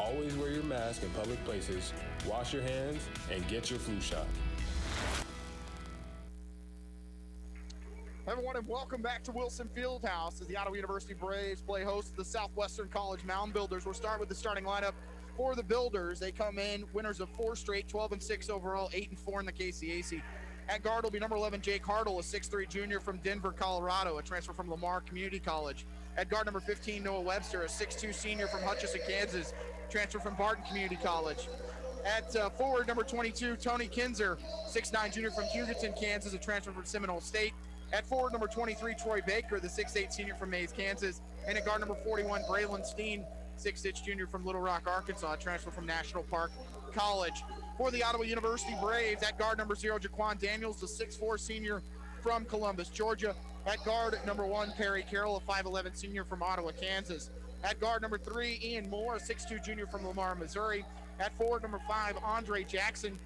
Always wear your mask in public places, wash your hands, and get your flu shot. Everyone, and welcome back to Wilson Fieldhouse as the Ottawa University Braves play host to the Southwestern College Mound Builders. We'll start with the starting lineup for the Builders. They come in winners of 4 straight, 12-6 overall, 8-4 in the KCAC. At guard will be number 11, Jake Hartle, a 6'3 junior from Denver, Colorado, a transfer from Lamar Community College. At guard number 15, Noah Webster, a 6'2 senior from Hutchinson, Kansas, transfer from Barton Community College. At forward, number 22, Tony Kinzer, 6'9 junior from Hugoton, Kansas, a transfer from Seminole State. At forward, number 23, Troy Baker, the 6'8 senior from Mays, Kansas. And at guard number 41, Braylon Steen, 6'6 junior from Little Rock, Arkansas, a transfer from National Park College. For the Ottawa University Braves, at guard number 0, Jaquan Daniels, the 6'4 senior from Columbus, Georgia. At guard number 1, Perry Carroll, a 5'11 senior from Ottawa, Kansas. At guard number 3, Ian Moore, a 6'2 junior from Lamar, Missouri. At forward number 5, Andre Jackson,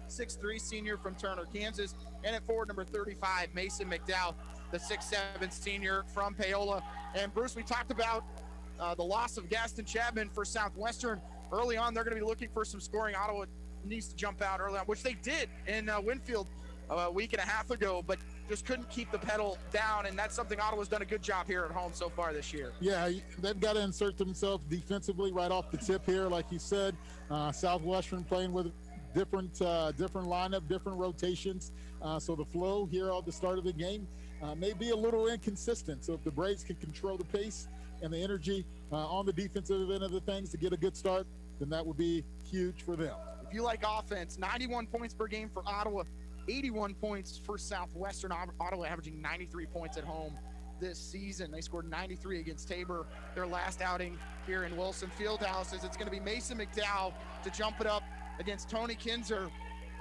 6'3 senior from Turner, Kansas. And at forward number 35, Mason McDowell, the 6'7 senior from Paola. And Bruce, we talked about the loss of Gaston Chapman for Southwestern. Early on, they're going to be looking for some scoring. Ottawa needs to jump out early on, which they did in Winfield a week and a half ago, but just couldn't keep the pedal down, and that's something Ottawa's done a good job here at home so far this year. Yeah, they've got to insert themselves defensively right off the tip here, like you said. Southwestern playing with different lineup, different rotations. So the flow here at the start of the game may be a little inconsistent. So if the Braves can control the pace and the energy on the defensive end of the things to get a good start, then that would be huge for them. If you like offense, 91 points per game for Ottawa, 81 points for Southwestern. Ottawa averaging 93 points at home this season. They scored 93 against Tabor, their last outing here in Wilson Fieldhouse. As it's going to be Mason McDowell to jump it up against Tony Kinzer.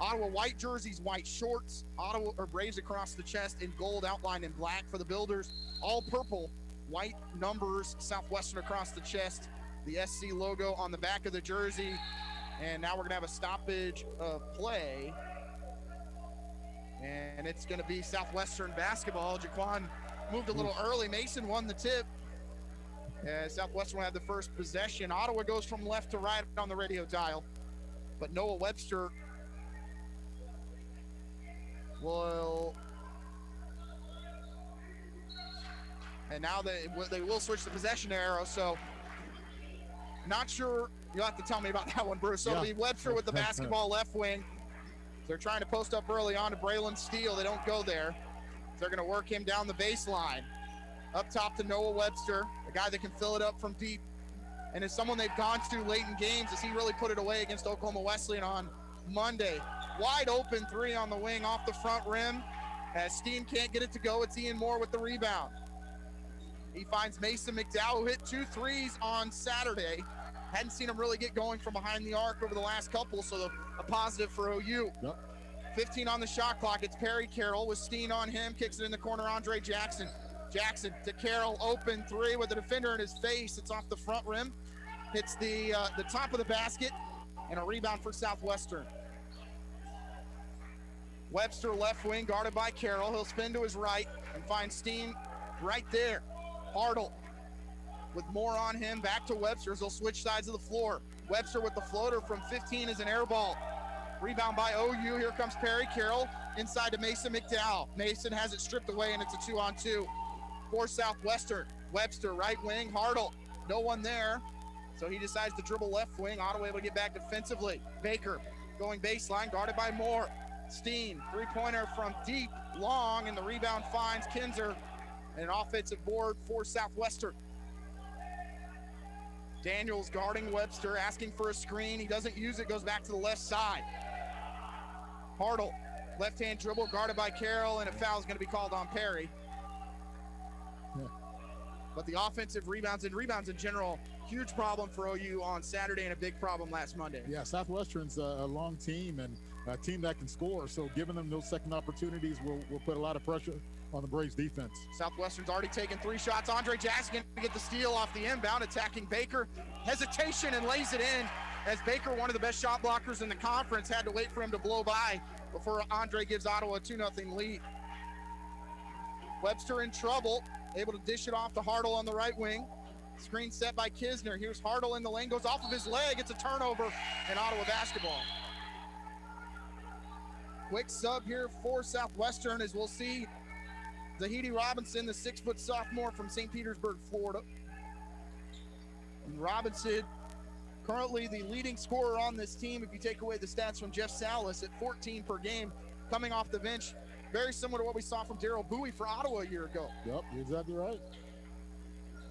Ottawa white jerseys, white shorts. Ottawa or Braves across the chest in gold, outlined in black for the Builders. All purple, white numbers. Southwestern across the chest. The SC logo on the back of the jersey. And now we're going to have a stoppage of play. And it's going to be Southwestern basketball. Jaquan moved a little early. Mason won the tip. Southwestern will have the first possession. Ottawa goes from left to right on the radio dial. But Noah Webster will... And now they will switch the possession arrow, so not sure. You'll have to tell me about that one, Bruce. So it'll be Webster with the basketball left wing. They're trying to post up early on to Braylon Steele. They don't go there. They're going to work him down the baseline. Up top to Noah Webster, a guy that can fill it up from deep. And is someone they've gone to late in games as he really put it away against Oklahoma Wesleyan on Monday. Wide open three on the wing off the front rim. As Steen can't get it to go, it's Ian Moore with the rebound. He finds Mason McDowell, who hit 2 threes on Saturday. Hadn't seen him really get going from behind the arc over the last couple, so a positive for OU. Yep. 15 on the shot clock. It's Perry Carroll with Steen on him. Kicks it in the corner, Andre Jackson. Jackson to Carroll, open three with the defender in his face. It's off the front rim. Hits the top of the basket, and a rebound for Southwestern. Webster left wing, guarded by Carroll. He'll spin to his right and find Steen right there. Hartle with more on him, back to Webster as they'll switch sides of the floor. Webster with the floater from 15 is an air ball. Rebound by OU. Here comes Perry Carroll inside to Mason McDowell. Mason has it stripped away, and it's a 2-on-2 for Southwestern. Webster right wing, Hartle. No one there, so he decides to dribble left wing. Ottawa able to get back defensively. Baker going baseline, guarded by Moore. Steen, three-pointer from deep, long, and the rebound finds Kinzer. And an offensive board for Southwestern. Daniels guarding Webster, asking for a screen. He doesn't use it, goes back to the left side. Hartle, left-hand dribble, guarded by Carroll, and a foul is going to be called on Perry. Yeah. But the offensive rebounds in general, huge problem for OU on Saturday and a big problem last Monday. Yeah, Southwestern's a long team and a team that can score, so giving them those second opportunities will put a lot of pressure on the Braves defense. Southwestern's already taken 3 shots. Andre Jackson going to get the steal off the inbound, attacking Baker. Hesitation and lays it in as Baker, one of the best shot blockers in the conference, had to wait for him to blow by before Andre gives Ottawa a 2-0 lead. Webster in trouble, able to dish it off to Hartle on the right wing. Screen set by Kisner. Here's Hartle in the lane, goes off of his leg. It's a turnover and Ottawa basketball. Quick sub here for Southwestern, as we'll see Tahiti Robinson, the 6-foot sophomore from St. Petersburg, Florida. And Robinson, currently the leading scorer on this team, if you take away the stats from Jeff Salas, at 14 per game, coming off the bench. Very similar to what we saw from Daryl Bowie for Ottawa a year ago. Yep, you're exactly right.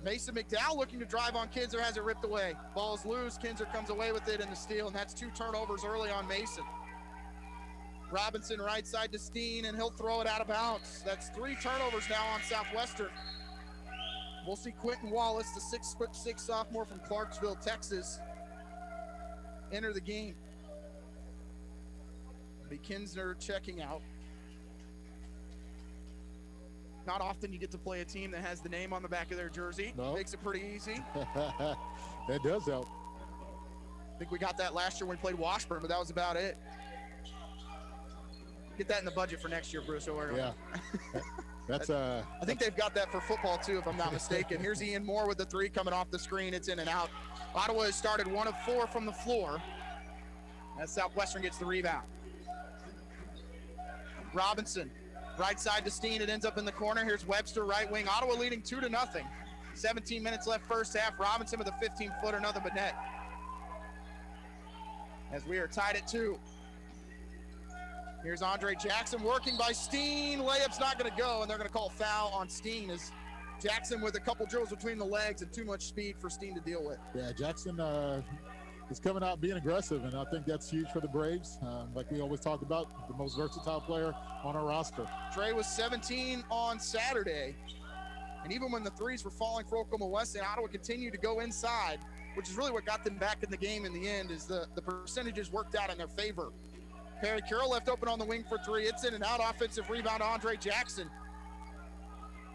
Mason McDowell looking to drive on Kinzer, has it ripped away. Ball's loose, Kinzer comes away with it in the steal, and that's 2 turnovers early on Mason. Robinson right side to Steen, and he'll throw it out of bounds. That's 3 turnovers now on Southwestern. We'll see Quentin Wallace, the 6'6" sophomore from Clarksville, Texas, enter the game. Be Kinsner checking out. Not often you get to play a team that has the name on the back of their jersey. No. Makes it pretty easy. That does help. I think we got that last year when we played Washburn, but that was about it. Get that in the budget for next year, Bruce. Yeah. That's I think they've got that for football too, if I'm not mistaken. Here's Ian Moore with the 3 coming off the screen. It's in and out. Ottawa has started 1 of 4 from the floor as Southwestern gets the rebound. Robinson, right side to Steen. It ends up in the corner. Here's Webster, right wing. Ottawa leading 2-0. 17 minutes left first half. Robinson with a 15-footer, nothing but net. As we are tied at 2. Here's Andre Jackson working by Steen. Layup's not going to go, and they're going to call foul on Steen as Jackson with a couple drills between the legs and too much speed for Steen to deal with. Yeah, Jackson is coming out being aggressive, and I think that's huge for the Braves. Like we always talk about, the most versatile player on our roster. Trey was 17 on Saturday, and even when the threes were falling for Oklahoma Wesleyan, Ottawa continued to go inside, which is really what got them back in the game in the end, is the percentages worked out in their favor. Perry Carroll left open on the wing for 3. It's in and out. Offensive rebound, Andre Jackson.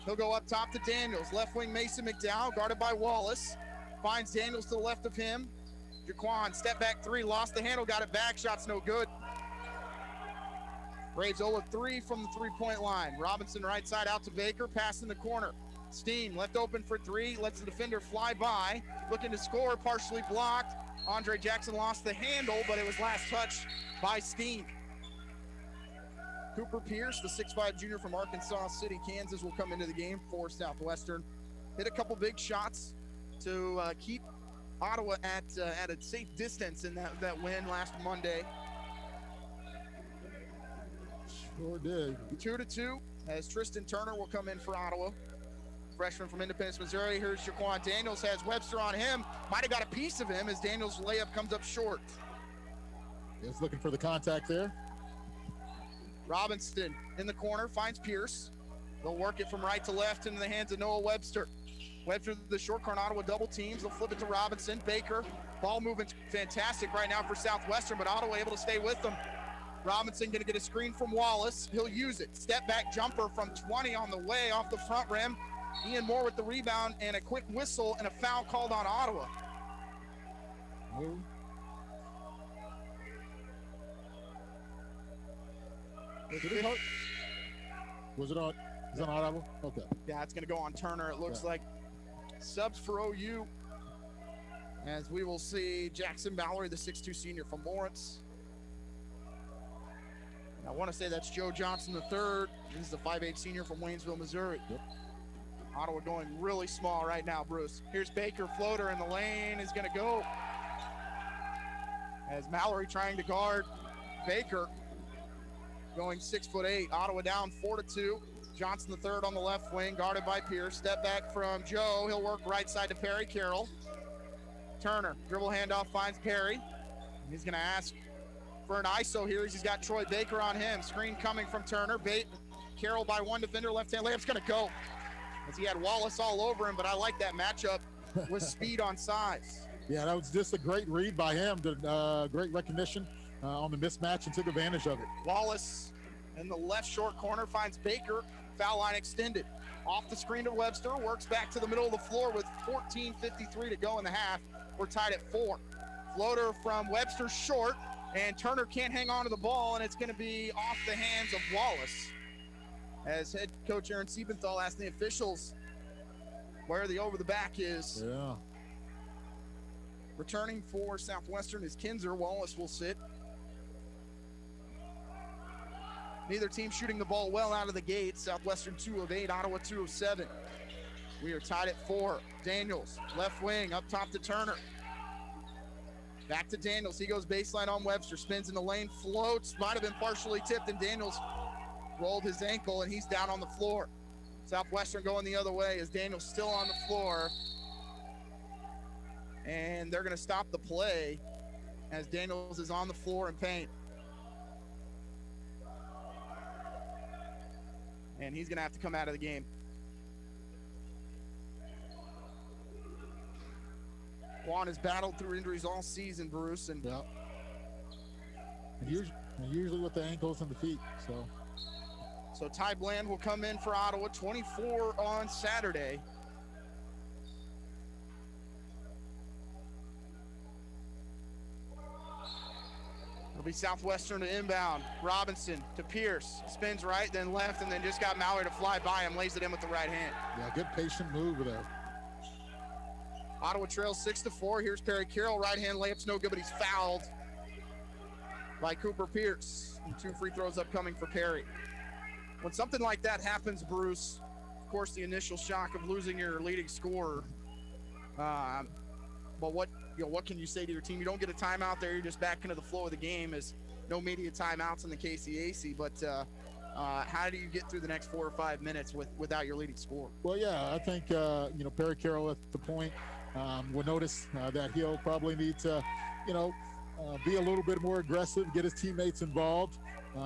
He'll go up top to Daniels. Left wing, Mason McDowell, guarded by Wallace. Finds Daniels to the left of him. Jaquan, step back 3, lost the handle, got it back. Shot's no good. Braves 0 of 3 from the 3-point line. Robinson right side out to Baker, pass in the corner. Steen left open for 3, lets the defender fly by. Looking to score, partially blocked. Andre Jackson lost the handle, but it was last touched by Steen. Cooper Pierce, the 6'5" junior from Arkansas City, Kansas, will come into the game for Southwestern. Hit a couple big shots to keep Ottawa at a safe distance in that win last Monday. Sure did. 2-2 as Tristan Turner will come in for Ottawa. Freshman from Independence, Missouri. Here's Jaquan Daniels, has Webster on him. Might have got a piece of him as Daniels' layup comes up short. He's looking for the contact there. Robinson in the corner, finds Pierce. They'll work it from right to left into the hands of Noah Webster. Webster, the short corner, Ottawa double teams. They'll flip it to Robinson. Baker, ball movement fantastic right now for Southwestern, but Ottawa able to stay with them. Robinson gonna get a screen from Wallace. He'll use it. Step back jumper from 20 on the way off the front rim. Ian Moore with the rebound and a quick whistle and a foul called on Ottawa. Move. Was it on? Is it on Ottawa? Okay. Yeah, it's going to go on Turner. It looks like subs for OU. As we will see Jackson Mallory, the 6'2" senior from Lawrence. And I want to say that's Joe Johnson III. He's the 5'8" senior from Waynesville, Missouri. Yep. Ottawa going really small right now, Bruce. Here's Baker, floater in the lane, is going to go. As Mallory trying to guard Baker. Going 6'8". Ottawa down 4-2. Johnson III on the left wing, guarded by Pierce. Step back from Joe. He'll work right side to Perry Carroll. Turner, dribble handoff, finds Perry. He's going to ask for an ISO here as he's got Troy Baker on him. Screen coming from Turner. Carroll by one defender, left-hand layup's going to go. As he had Wallace all over him, but I like that matchup with speed on size. Yeah, that was just a great read by him. Great recognition on the mismatch and took advantage of it. Wallace in the left short corner finds Baker, foul line extended. Off the screen to Webster, works back to the middle of the floor with 14:53 to go in the half. We're tied at 4. Floater from Webster short, and Turner can't hang on to the ball, and it's going to be off the hands of Wallace. As head coach Aaron Siebenthal asked the officials where the over the back is. Yeah. Returning for Southwestern is Kinzer. Wallace will sit. Neither team shooting the ball well out of the gate. Southwestern 2 of 8, Ottawa 2 of 7. We are tied at 4. Daniels, left wing, up top to Turner. Back to Daniels. He goes baseline on Webster. Spins in the lane, floats. Might have been partially tipped, and Daniels rolled his ankle, and he's down on the floor. Southwestern going the other way as Daniels still on the floor. And they're going to stop the play as Daniels is on the floor in pain. And he's going to have to come out of the game. Quan has battled through injuries all season, Bruce. And yeah. Usually with the ankles and the feet. So Ty Bland will come in for Ottawa, 24 on Saturday. It'll be Southwestern to inbound. Robinson to Pierce. Spins right, then left, and then just got Mallory to fly by him. Lays it in with the right hand. Yeah, good patient move there. Ottawa trails 6-4. Here's Perry Carroll. Right hand layup's no good, but he's fouled by Cooper Pierce. And 2 free throws upcoming for Perry. When something like that happens, Bruce, of course, the initial shock of losing your leading scorer. But what can you say to your team? You don't get a timeout there. You're just back into the flow of the game. As no media timeouts in the KCAC. But how do you get through the next 4 or 5 minutes without your leading scorer? Well, yeah, I think Perry Carroll at the point will notice that he'll probably need to, be a little bit more aggressive, get his teammates involved.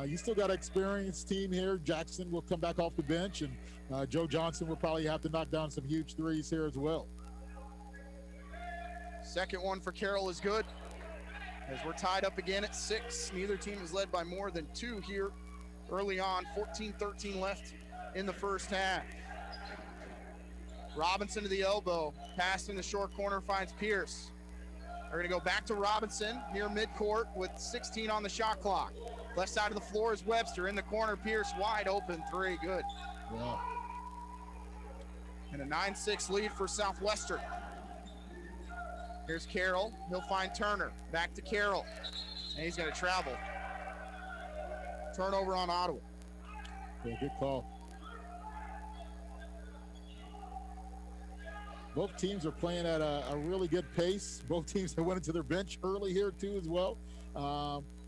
You still got an experienced team here. Jackson will come back off the bench, and Joe Johnson will probably have to knock down some huge threes here as well. Second one for Carroll is good, as we're tied up again at 6. Neither team is led by more than 2 here early on. 14-13 left in the first half. Robinson to the elbow. Pass in the short corner finds Pierce. They're going to go back to Robinson near midcourt with 16 on the shot clock. Left side of the floor is Webster. In the corner, Pierce wide open 3. Good. Wow. And a 9-6 lead for Southwestern. Here's Carroll. He'll find Turner. Back to Carroll. And he's going to travel. Turnover on Ottawa. Yeah, good call. Both teams are playing at a really good pace. Both teams have went into their bench early here too as well.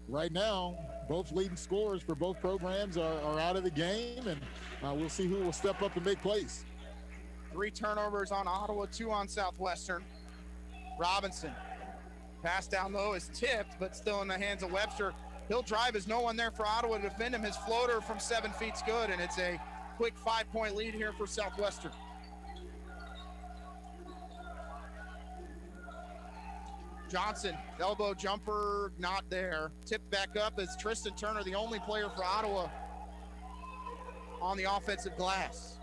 Right now, both leading scorers for both programs are out of the game, and we'll see who will step up and make plays. 3 turnovers on Ottawa, 2 on Southwestern. Robinson, pass down low is tipped, but still in the hands of Webster. He'll drive as no one there for Ottawa to defend him. His floater from 7 feet's good, and it's a quick 5-point lead here for Southwestern. Johnson, elbow jumper, not there. Tipped back up as Tristan Turner, the only player for Ottawa on the offensive glass.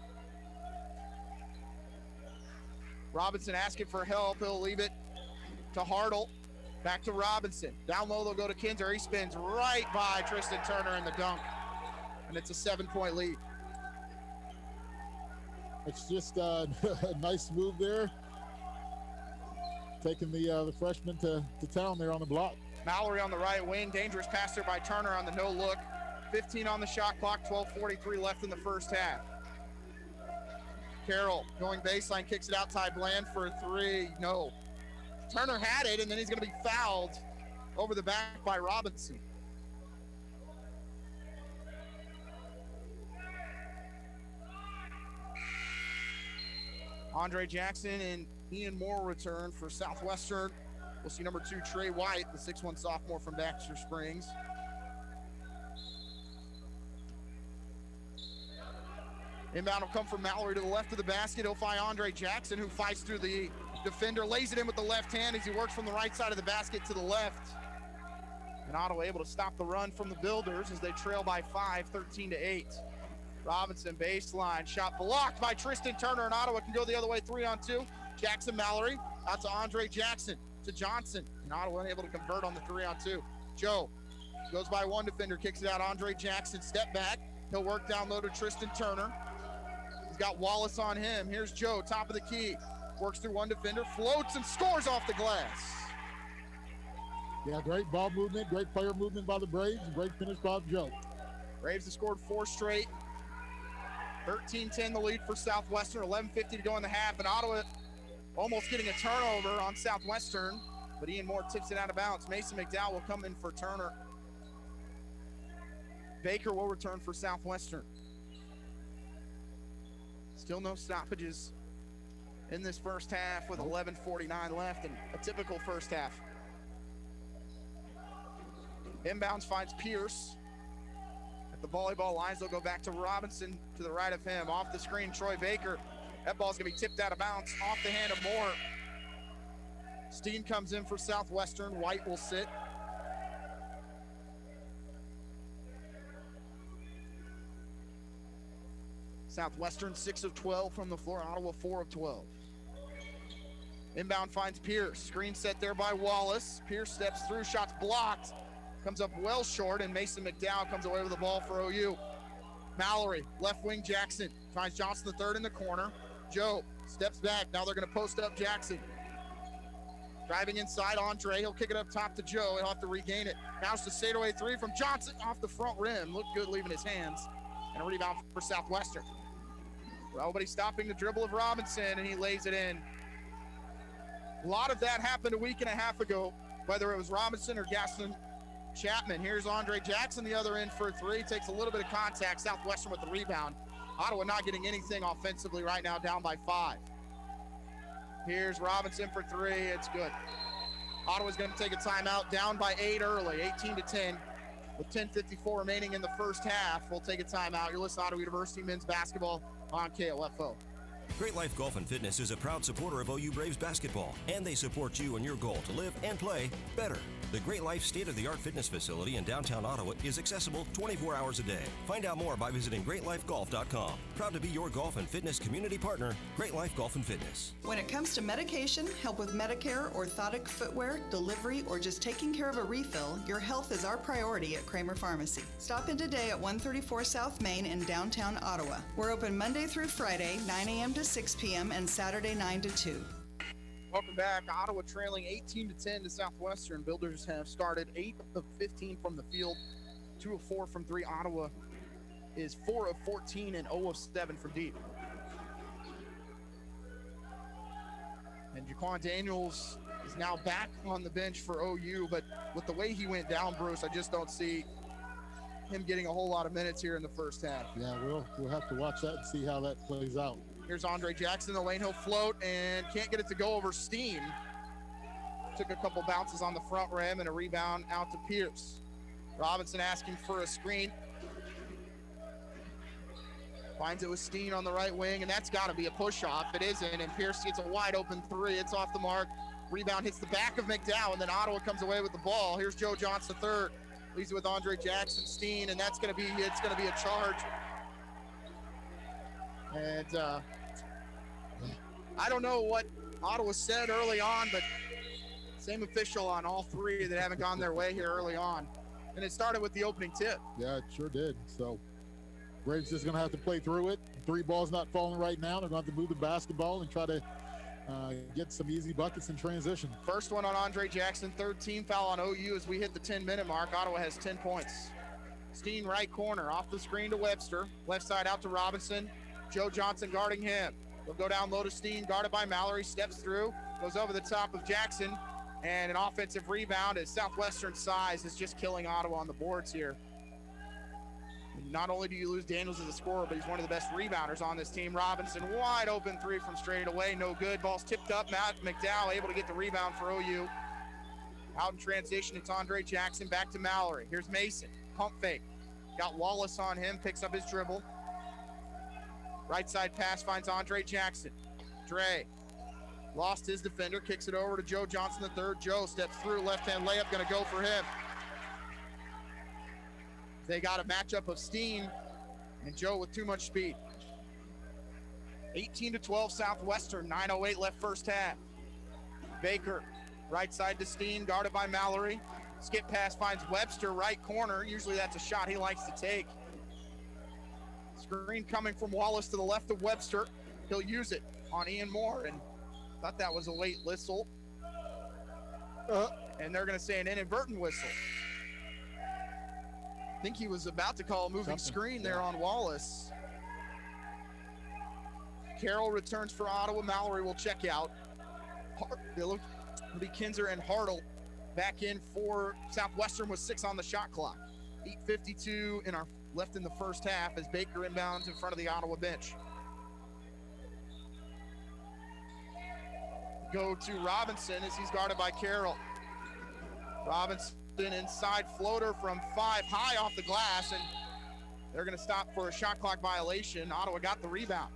Robinson asking for help. He'll leave it to Hartle. Back to Robinson. Down low, they'll go to Kinzer. He spins right by Tristan Turner in the dunk. And it's a 7-point lead. It's just a nice move there. Taking the freshman to town there on the block. Mallory on the right wing. Dangerous pass there by Turner on the no look. 15 on the shot clock. 12:43 left in the first half. Carroll going baseline, kicks it out. Ty Bland for a 3. No. Turner had it, and then he's going to be fouled over the back by Robinson. Andre Jackson and Ian Moore return for Southwestern. We'll see number 2, Trey White, the 6'1 sophomore from Baxter Springs. Inbound will come from Mallory to the left of the basket. He'll find Andre Jackson, who fights through the defender, lays it in with the left hand as he works from the right side of the basket to the left. And Ottawa able to stop the run from the Builders as they trail by 5, 13-8. Robinson baseline, shot blocked by Tristan Turner, and Ottawa can go the other way, 3-on-2. Jackson Mallory out to Andre Jackson, to Johnson, and Ottawa unable to convert on the 3-on-2. Joe goes by one defender, kicks it out. Andre Jackson, step back. He'll work down low to Tristan Turner. He's got Wallace on him. Here's Joe, top of the key. Works through one defender, floats and scores off the glass. Yeah, great ball movement, great player movement by the Braves, great finish by Joe. Braves have scored 4 straight. 13-10 the lead for Southwestern, 11:50 to go in the half, and Ottawa almost getting a turnover on Southwestern, but Ian Moore tips it out of bounds. Mason McDowell will come in for Turner. Baker will return for Southwestern. Still no stoppages in this first half with 11:49 left and a typical first half. Inbounds finds Pierce. At the volleyball lines, they'll go back to Robinson to the right of him. Off the screen, Troy Baker. That ball's gonna be tipped out of bounds off the hand of Moore. Steen comes in for Southwestern. White will sit. Southwestern 6 of 12 from the floor. Ottawa 4 of 12. Inbound finds Pierce. Screen set there by Wallace. Pierce steps through, shots blocked. Comes up well short, and Mason McDowell comes away with the ball for OU. Mallory, left wing Jackson. Finds Johnson the third in the corner. Joe steps back. Now they're going to post up Jackson. Driving inside, Andre. He'll kick it up top to Joe. He'll have to regain it. Now it's the fadeaway three from Johnson off the front rim. Looked good leaving his hands. And a rebound for Southwestern. Nobody stopping the dribble of Robinson, and he lays it in. A lot of that happened a week and a half ago, whether it was Robinson or Gaston Chapman. Here's Andre Jackson, the other end for 3. Takes a little bit of contact. Southwestern with the rebound. Ottawa not getting anything offensively right now, down by 5. Here's Robinson for 3. It's good. Ottawa's going to take a timeout, down by 8 early, 18-10. With 10:54 remaining in the first half, we'll take a timeout. You're listening to Ottawa University men's basketball on KOFO. Great Life Golf and Fitness is a proud supporter of OU Braves basketball, and they support you in your goal to live and play better. The Great Life state-of-the-art fitness facility in downtown Ottawa is accessible 24 hours a day. Find out more by visiting greatlifegolf.com. Proud to be your golf and fitness community partner, Great Life Golf and Fitness. When it comes to medication, help with Medicare, orthotic footwear, delivery, or just taking care of a refill, your health is our priority at Kramer Pharmacy. Stop in today at 134 South Main in downtown Ottawa. We're open Monday through Friday, 9 a.m. to 6 p.m. and Saturday 9 to 2. Welcome back. Ottawa trailing 18-10 to Southwestern. Builders have started 8 of 15 from the field, 2 of 4 from 3. Ottawa is 4 of 14 and 0 of 7 from deep. And Jaquan Daniels is now back on the bench for OU, but with the way he went down, Bruce, I just don't see him getting a whole lot of minutes here in the first half. Yeah, we'll have to watch that and see how that plays out. Here's Andre Jackson, the lane, he'll float and can't get it to go over Steen. Took a couple bounces on the front rim and a rebound out to Pierce. Robinson asking for a screen. Finds it with Steen on the right wing, and that's got to be a push-off. It isn't, and Pierce gets a wide-open 3. It's off the mark. Rebound hits the back of McDowell, and then Ottawa comes away with the ball. Here's Joe Johnson third. Leaves it with Andre Jackson, Steen, and it's going to be a charge. And I don't know what Ottawa said early on, but same official on all 3 that haven't gone their way here early on. And it started with the opening tip. Yeah, it sure did. So Braves just going to have to play through it. 3 balls not falling right now. They're going to have to move the basketball and try to get some easy buckets in transition. First one on Andre Jackson, 3rd team foul on OU as we hit the 10-minute mark. Ottawa has 10 points. Steen right corner, off the screen to Webster. Left side out to Robinson. Joe Johnson guarding him. They'll go down low to Steen, guarded by Mallory, steps through, goes over the top of Jackson, and an offensive rebound as Southwestern size is just killing Ottawa on the boards here. And not only do you lose Daniels as a scorer, but he's one of the best rebounders on this team. Robinson, wide open 3 from straight away, no good. Ball's tipped up. Matt McDowell able to get the rebound for OU. Out in transition, it's Andre Jackson, back to Mallory. Here's Mason, pump fake. Got Wallace on him, picks up his dribble. Right side pass finds Andre Jackson. Dre lost his defender, kicks it over to Joe Johnson the third. Joe steps through, left-hand layup, gonna go for him. They got a matchup of Steen and Joe with too much speed. 18-12 Southwestern, 9:08 left first half. Baker, right side to Steen, guarded by Mallory. Skip pass finds Webster, right corner. Usually that's a shot he likes to take. Screen coming from Wallace to the left of Webster. He'll use it on Ian Moore, and thought that was a late whistle. And they're going to say an inadvertent whistle. I think he was about to call a moving screen there on Wallace. Carroll returns for Ottawa. Mallory will check out. It'll be Kinzer and Hartle back in for Southwestern with 6 on the shot clock. 8:52 left in the first half as Baker inbounds in front of the Ottawa bench. Go to Robinson as he's guarded by Carroll. Robinson inside floater from 5 high off the glass, and they're going to stop for a shot clock violation. Ottawa got the rebound.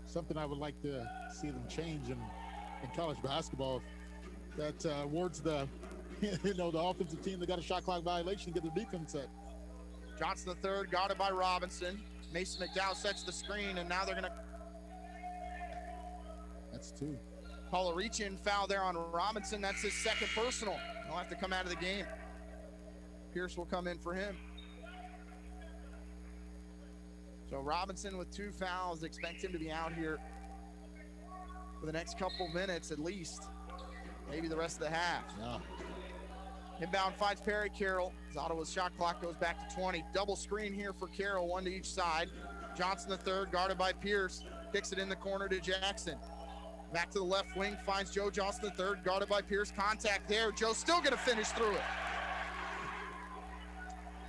Something I would like to see them change in college basketball. That awards the the offensive team that got a shot clock violation to get their defense set. Johnson III guarded by Robinson. Mason McDowell sets the screen, and now they're going to. That's 2. Call a reach-in foul there on Robinson. That's his second personal. He'll have to come out of the game. Pierce will come in for him. So Robinson with 2 fouls. Expect him to be out here for the next couple minutes at least. Maybe the rest of the half. Yeah. Inbound finds Perry Carroll. As Ottawa's shot clock goes back to 20. Double screen here for Carroll, 1 to each side. Johnson III guarded by Pierce. Kicks it in the corner to Jackson. Back to the left wing, finds Joe Johnson III, guarded by Pierce. Contact there. Joe's still going to finish through it.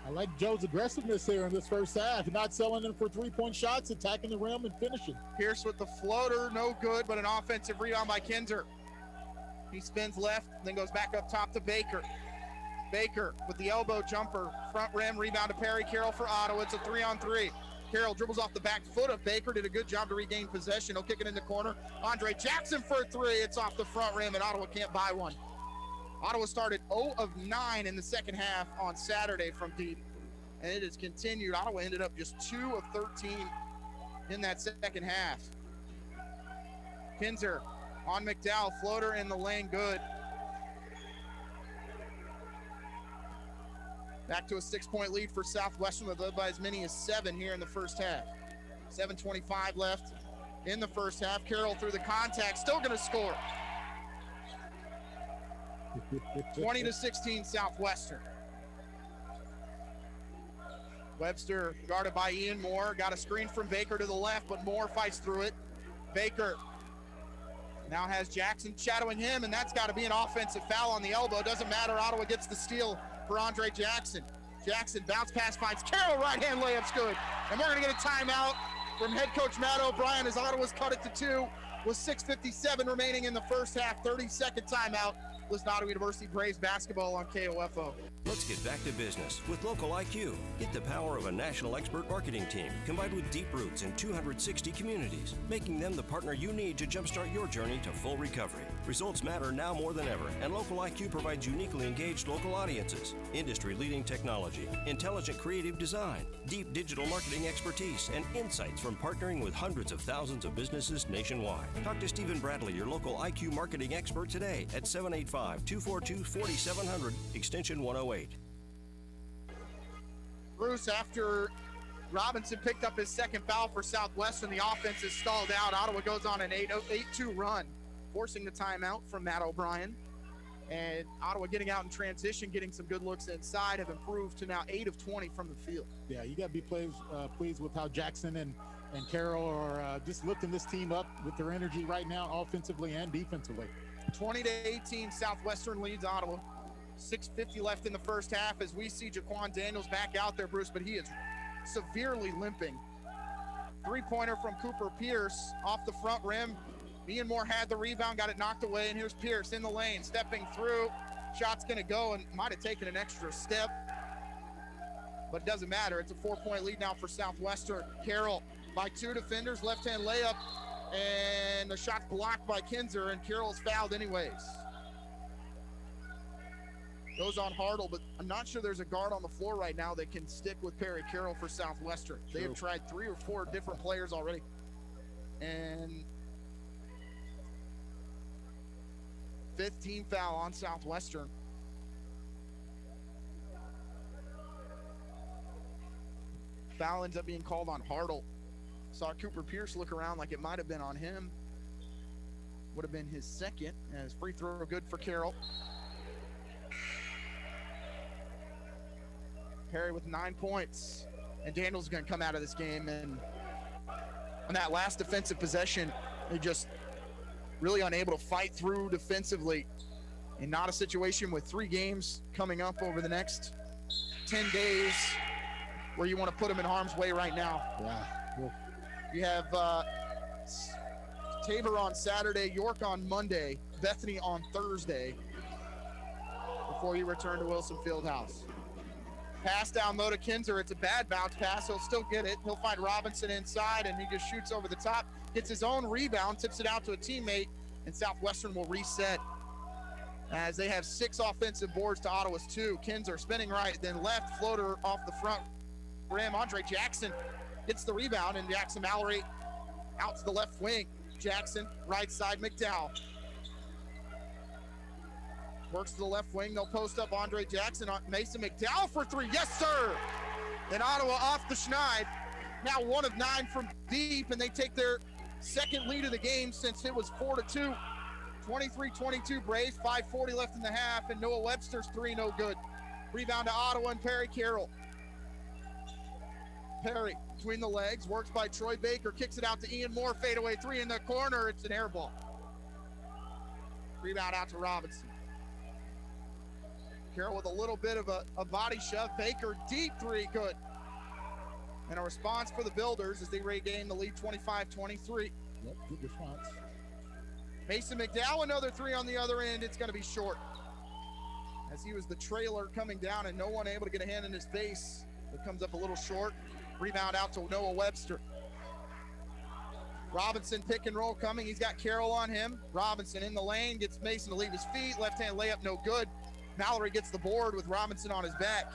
I like Joe's aggressiveness here in this first half. Not selling in for 3-point shots, attacking the rim and finishing. Pierce with the floater, no good, but an offensive rebound by Kinzer. He spins left, then goes back up top to Baker. Baker with the elbow jumper, front rim, rebound to Perry Carroll for Ottawa. It's a 3-on-3. Carroll dribbles off the back foot of Baker, did a good job to regain possession. He'll kick it in the corner. Andre Jackson for a 3. It's off the front rim, and Ottawa can't buy one. Ottawa started 0 of 9 in the second half on Saturday from deep, and it has continued. Ottawa ended up just 2 of 13 in that second half. Kinzer on McDowell, floater in the lane, good. Back to a 6-point lead for Southwestern, led by as many as 7 here in the first half. 7:25 left in the first half. Carroll through the contact, still going to score. 20-16 Southwestern. Webster guarded by Ian Moore. Got a screen from Baker to the left, but Moore fights through it. Baker now has Jackson shadowing him, and that's got to be an offensive foul on the elbow. Doesn't matter. Ottawa gets the steal for Andre Jackson. Jackson bounce pass finds Carroll, right hand layup's good. And we're going to get a timeout from head coach Matt O'Brien as Ottawa's cut it to 2 with 6:57 remaining in the first half. 30-second timeout. Listen to Ottawa University Braves basketball on KOFO. Let's get back to business with Local IQ. Get the power of a national expert marketing team combined with deep roots in 260 communities, making them the partner you need to jumpstart your journey to full recovery. Results matter now more than ever, and Local IQ provides uniquely engaged local audiences, industry-leading technology, intelligent creative design, deep digital marketing expertise, and insights from partnering with hundreds of thousands of businesses nationwide. Talk to Stephen Bradley, your local IQ marketing expert today at 785-242-4700, extension 108. Bruce, after Robinson picked up his second foul for Southwestern, the offense is stalled out. Ottawa goes on an 8-2 run, forcing the timeout from Matt O'Brien. And Ottawa getting out in transition, getting some good looks inside, have improved to now 8 of 20 from the field. Yeah, you got to be pleased with how Jackson and Carroll are just lifting this team up with their energy right now, offensively and defensively. 20-18, Southwestern leads Ottawa. 6:50 left in the first half as we see Jaquan Daniels back out there, Bruce, but he is severely limping. 3-pointer from Cooper Pierce off the front rim. Ian Moore had the rebound, got it knocked away, and here's Pierce in the lane, stepping through. Shot's gonna go and might have taken an extra step, but it doesn't matter. It's a 4-point lead now for Southwestern. Carroll by 2 defenders, left-hand layup, and the shot's blocked by Kinzer, and Carroll's fouled anyways. Goes on Hartle, but I'm not sure there's a guard on the floor right now that can stick with Perry Carroll for Southwestern. They have tried 3 or 4 different players already. And 5th team foul on Southwestern. Foul ends up being called on Hartle. Saw Cooper Pierce look around like it might have been on him. Would have been his second, as free throw good for Carroll. Perry with 9 points. And Daniels going to come out of this game, and on that last defensive possession, they just really unable to fight through defensively. And not a situation with 3 games coming up over the next 10 days where you want to put them in harm's way right now. Yeah. You have Tabor on Saturday, York on Monday, Bethany on Thursday before you return to Wilson Fieldhouse. Pass down low to Kinzer. It's a bad bounce pass. He'll still get it. He'll find Robinson inside, and he just shoots over the top, gets his own rebound, tips it out to a teammate, and Southwestern will reset as they have 6 offensive boards to Ottawa's 2. Kinzer spinning right, then left, floater off the front rim. Andre Jackson gets the rebound, and Jackson Mallory out to the left wing. Jackson, right side, McDowell. Works to the left wing. They'll post up Andre Jackson on Mason McDowell for 3. Yes, sir! And Ottawa off the schneid. Now 1 of 9 from deep, and they take their second lead of the game since it was 4-2. 23-22 Braves, 5:40 left in the half, and Noah Webster's 3 no good. Rebound to Ottawa and Perry Carroll. Perry between the legs, works by Troy Baker, kicks it out to Ian Moore, fadeaway 3 in the corner. It's an air ball. Rebound out to Robinson. Carroll with a little bit of a body shove. Baker, deep 3, good. And a response for the Builders as they regain the lead 25-23. Yep, good response. Mason McDowell, another 3 on the other end. It's going to be short, as he was the trailer coming down and no one able to get a hand in his face. It comes up a little short. Rebound out to Noah Webster. Robinson pick and roll coming. He's got Carroll on him. Robinson in the lane, gets Mason to leave his feet. Left-hand layup, no good. Mallory gets the board with Robinson on his back.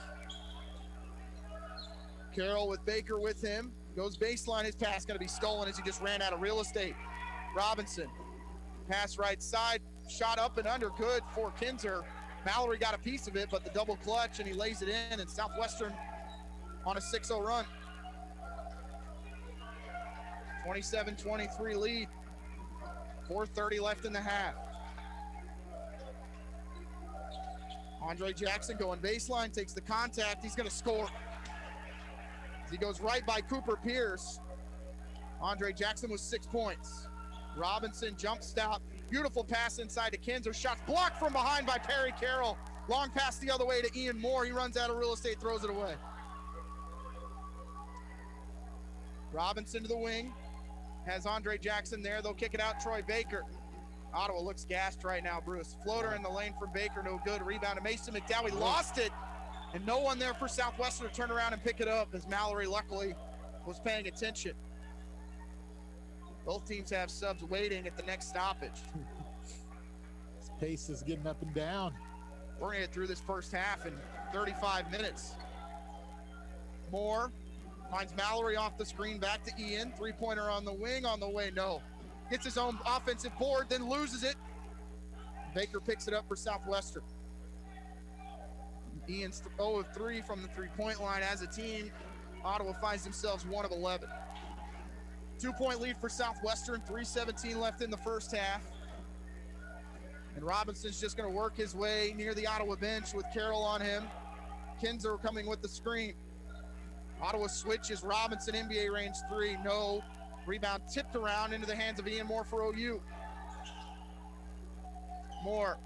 Carroll with Baker with him. Goes baseline. His pass going to be stolen as he just ran out of real estate. Robinson, pass right side. Shot up and under, good for Kinzer. Mallory got a piece of it, but the double clutch, and he lays it in, and Southwestern on a 6-0 run. 27-23 lead. 4:30 left in the half. Andre Jackson going baseline, takes the contact. He's going to score. He goes right by Cooper Pierce. Andre Jackson with 6 points. Robinson jump stop. Beautiful pass inside to Kinzer. Shots blocked from behind by Perry Carroll. Long pass the other way to Ian Moore. He runs out of real estate, throws it away. Robinson to the wing. Has Andre Jackson there. They'll kick it out. Troy Baker. Ottawa looks gassed right now, Bruce. Floater in the lane from Baker, no good. Rebound to Mason McDowell. He lost it. And no one there for Southwestern to turn around and pick it up, as Mallory luckily was paying attention. Both teams have subs waiting at the next stoppage. This pace is getting up and down. We're going to get through this first half in 35 minutes. Moore finds Mallory off the screen, back to Ian. 3-pointer on the wing, on the way, no. Gets his own offensive board, then loses it. Baker picks it up for Southwestern. Ian's 0 of 3 from the 3-point line. As a team, Ottawa finds themselves 1 of 11. 2-point lead for Southwestern, 3:17 left in the first half. And Robinson's just going to work his way near the Ottawa bench with Carroll on him. Kinzer coming with the screen. Ottawa switches. Robinson, NBA range 3, no. Rebound tipped around into the hands of Ian Moore for OU. Moore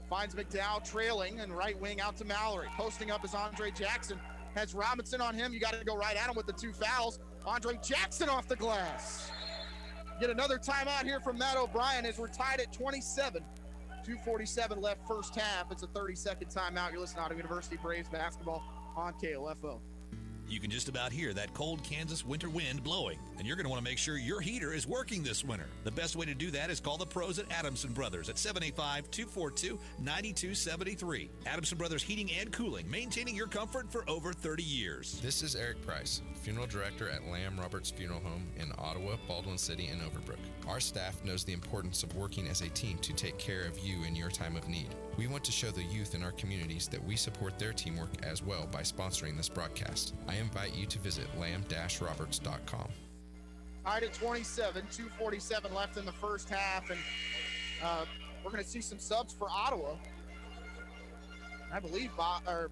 finds McDowell trailing, and right wing out to Mallory. Posting up is Andre Jackson. Has Robinson on him. You got to go right at him with the 2 fouls. Andre Jackson off the glass. Get another timeout here from Matt O'Brien as we're tied at 27. 2:47 left first half. It's a 30-second timeout. You're listening to Ottawa University Braves basketball on KOFO. You can just about hear that cold Kansas winter wind blowing, and you're going to want to make sure your heater is working this winter. The best way to do that is call the pros at Adamson Brothers at 785-242-9273. Adamson Brothers Heating and Cooling, maintaining your comfort for over 30 years. This is Eric Price, funeral director at Lamb Roberts Funeral Home in Ottawa, Baldwin City, and Overbrook. Our staff knows the importance of working as a team to take care of you in your time of need. We want to show the youth in our communities that we support their teamwork as well by sponsoring this broadcast. I invite you to visit lamb-roberts.com. Tied at 27, 2:47 left in the first half, and we're going to see some subs for Ottawa. I believe,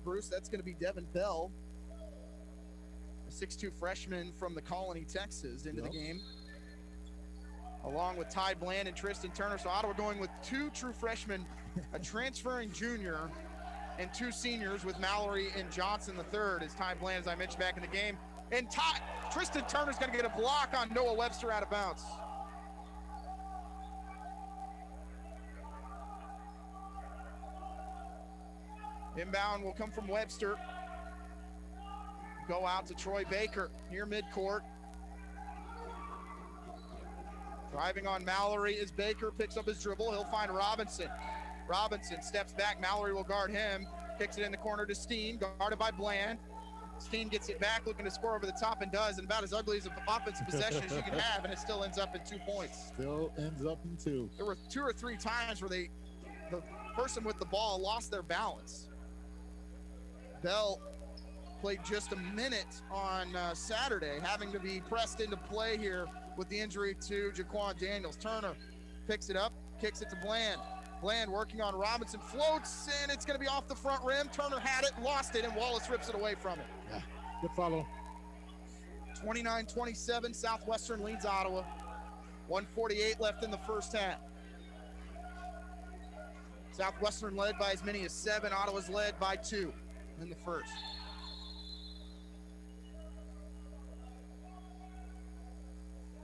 Bruce, that's going to be Devin Bell, a 6'2 freshman from the Colony, Texas, into the game, along with Ty Bland and Tristan Turner. So Ottawa going with 2 true freshmen, a transferring junior, and 2 seniors with Mallory and Johnson III, as Ty Bland, as I mentioned back in the game. And Tristan Turner's going to get a block on Noah Webster out of bounds. Inbound will come from Webster. Go out to Troy Baker near midcourt. Driving on Mallory is Baker, picks up his dribble. He'll find Robinson. Robinson steps back. Mallory will guard him. Kicks it in the corner to Steen, guarded by Bland. Steen gets it back, looking to score over the top, and does, and about as ugly as an offensive possession as you can have, and it still ends up in 2 points. Still ends up in 2. There were 2 or 3 times where the person with the ball lost their balance. Bell played just a minute on Saturday, having to be pressed into play here with the injury to Jaquan Daniels. Turner picks it up, kicks it to Bland. Bland working on Robinson, floats, and it's going to be off the front rim. Turner had it, lost it, and Wallace rips it away from him. Yeah, good follow. 29-27, Southwestern leads Ottawa. 1:48 left in the first half. Southwestern led by as many as 7. Ottawa's led by 2 in the first.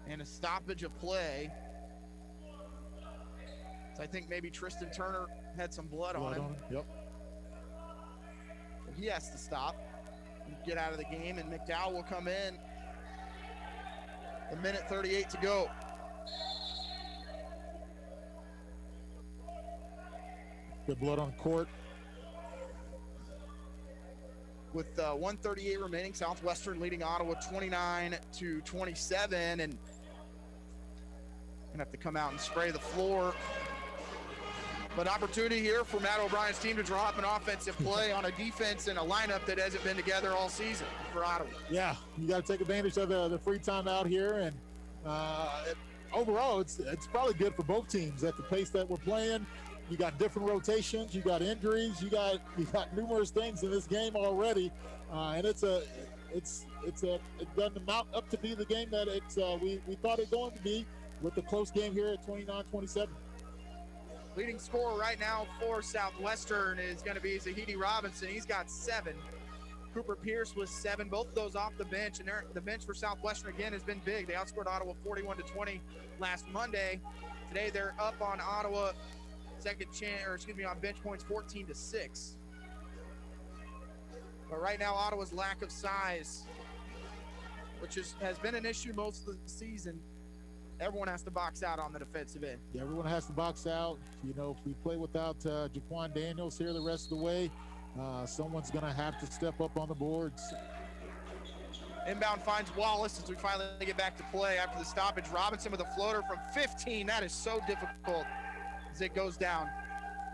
And a stoppage of play. So I think maybe Tristan Turner had some blood on him. Yep. So he has to stop and get out of the game, and McDowell will come in. 1:38 to go. Good blood on court. With 1:38 remaining, Southwestern leading Ottawa 29-27, and gonna have to come out and spray the floor. But opportunity here for Matt O'Brien's team to draw up an offensive play on a defense and a lineup that hasn't been together all season for Ottawa. Yeah, you got to take advantage of the free time out here, and overall, it's probably good for both teams at the pace that we're playing. You got different rotations, you got injuries, you got numerous things in this game already, and it doesn't amount up to be the game that we thought it going to be, with the close game here at 29-27. Leading scorer right now for Southwestern is going to be Tahiti Robinson. He's got 7. Cooper Pierce was 7, both of those off the bench, and the bench for Southwestern again has been big. They outscored Ottawa 41-20 last Monday. Today they're up on Ottawa on bench points 14-6. But right now Ottawa's lack of size, which has been an issue most of the season. Everyone has to box out on the defensive end. Yeah, everyone has to box out. You know, if we play without Jaquan Daniels here the rest of the way, someone's going to have to step up on the boards. Inbound finds Wallace as we finally get back to play after the stoppage. Robinson with a floater from 15. That is so difficult as it goes down.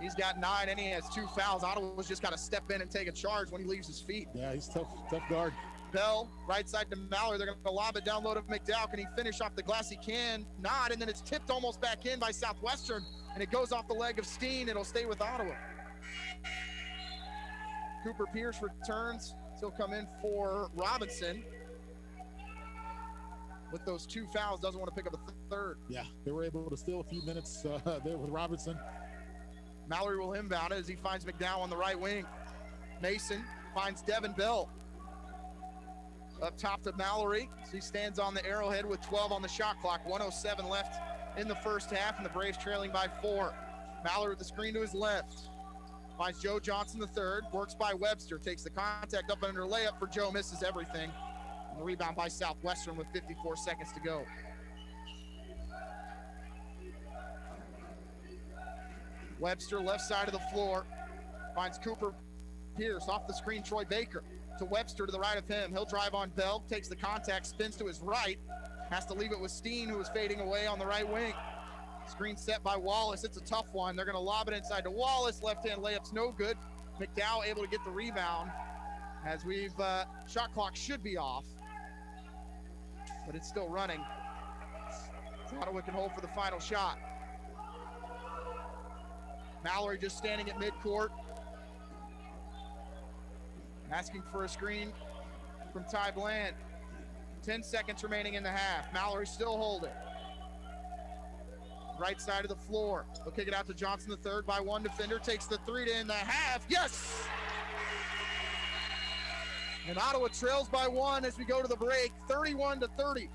He's got 9 and he has 2 fouls. Ottawa's just got to step in and take a charge when he leaves his feet. Yeah, he's tough guard. Bell, right side to Mallory. They're going to lob it down low to McDowell. Can he finish off the glass? He can not, and then it's tipped almost back in by Southwestern, and it goes off the leg of Steen. It'll stay with Ottawa. Cooper Pierce returns. He'll come in for Robinson. With those 2 fouls, doesn't want to pick up a third. Yeah, they were able to steal a few minutes there with Robinson. Mallory will inbound it as he finds McDowell on the right wing. Mason finds Devin Bell. Up top to Mallory. He stands on the arrowhead with 12 on the shot clock. 1:07 left in the first half, and the Braves trailing by 4. Mallory with the screen to his left. Finds Joe Johnson III. Works by Webster. Takes the contact up under layup for Joe. Misses everything. And the rebound by Southwestern with 54 seconds to go. Webster left side of the floor. Finds Cooper Pierce off the screen. Troy Baker to Webster to the right of him. He'll drive on Bell, takes the contact, spins to his right. Has to leave it with Steen, who is fading away on the right wing. Screen set by Wallace. It's a tough one. They're going to lob it inside to Wallace. Left-hand layup's no good. McDowell able to get the rebound. as we've shot clock should be off, but it's still running. So Ottawa can hold for the final shot. Mallory just standing at midcourt, asking for a screen from Ty Bland. 10 seconds remaining in the half. Mallory still holding. Right side of the floor. They'll kick it out to Johnson the third by one defender. Takes the three to end the half. Yes! And Ottawa trails by one as we go to the break, 31-30.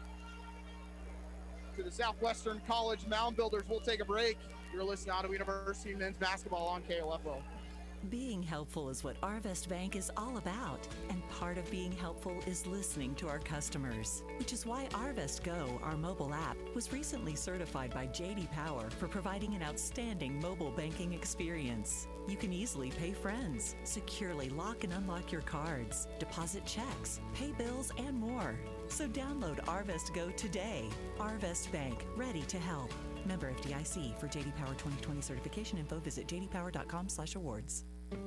To the Southwestern College Mound Builders. We'll take a break. You're listening to Ottawa University men's basketball on KLFO. Being helpful is what Arvest Bank is all about, and part of being helpful is listening to our customers, which is why Arvest Go, our mobile app, was recently certified by J.D. Power for providing an outstanding mobile banking experience. You can easily pay friends, securely lock and unlock your cards, deposit checks, pay bills, and more. So download Arvest Go today. Arvest Bank, ready to help. Member FDIC. For J.D. Power 2020 certification info, visit jdpower.com/awards.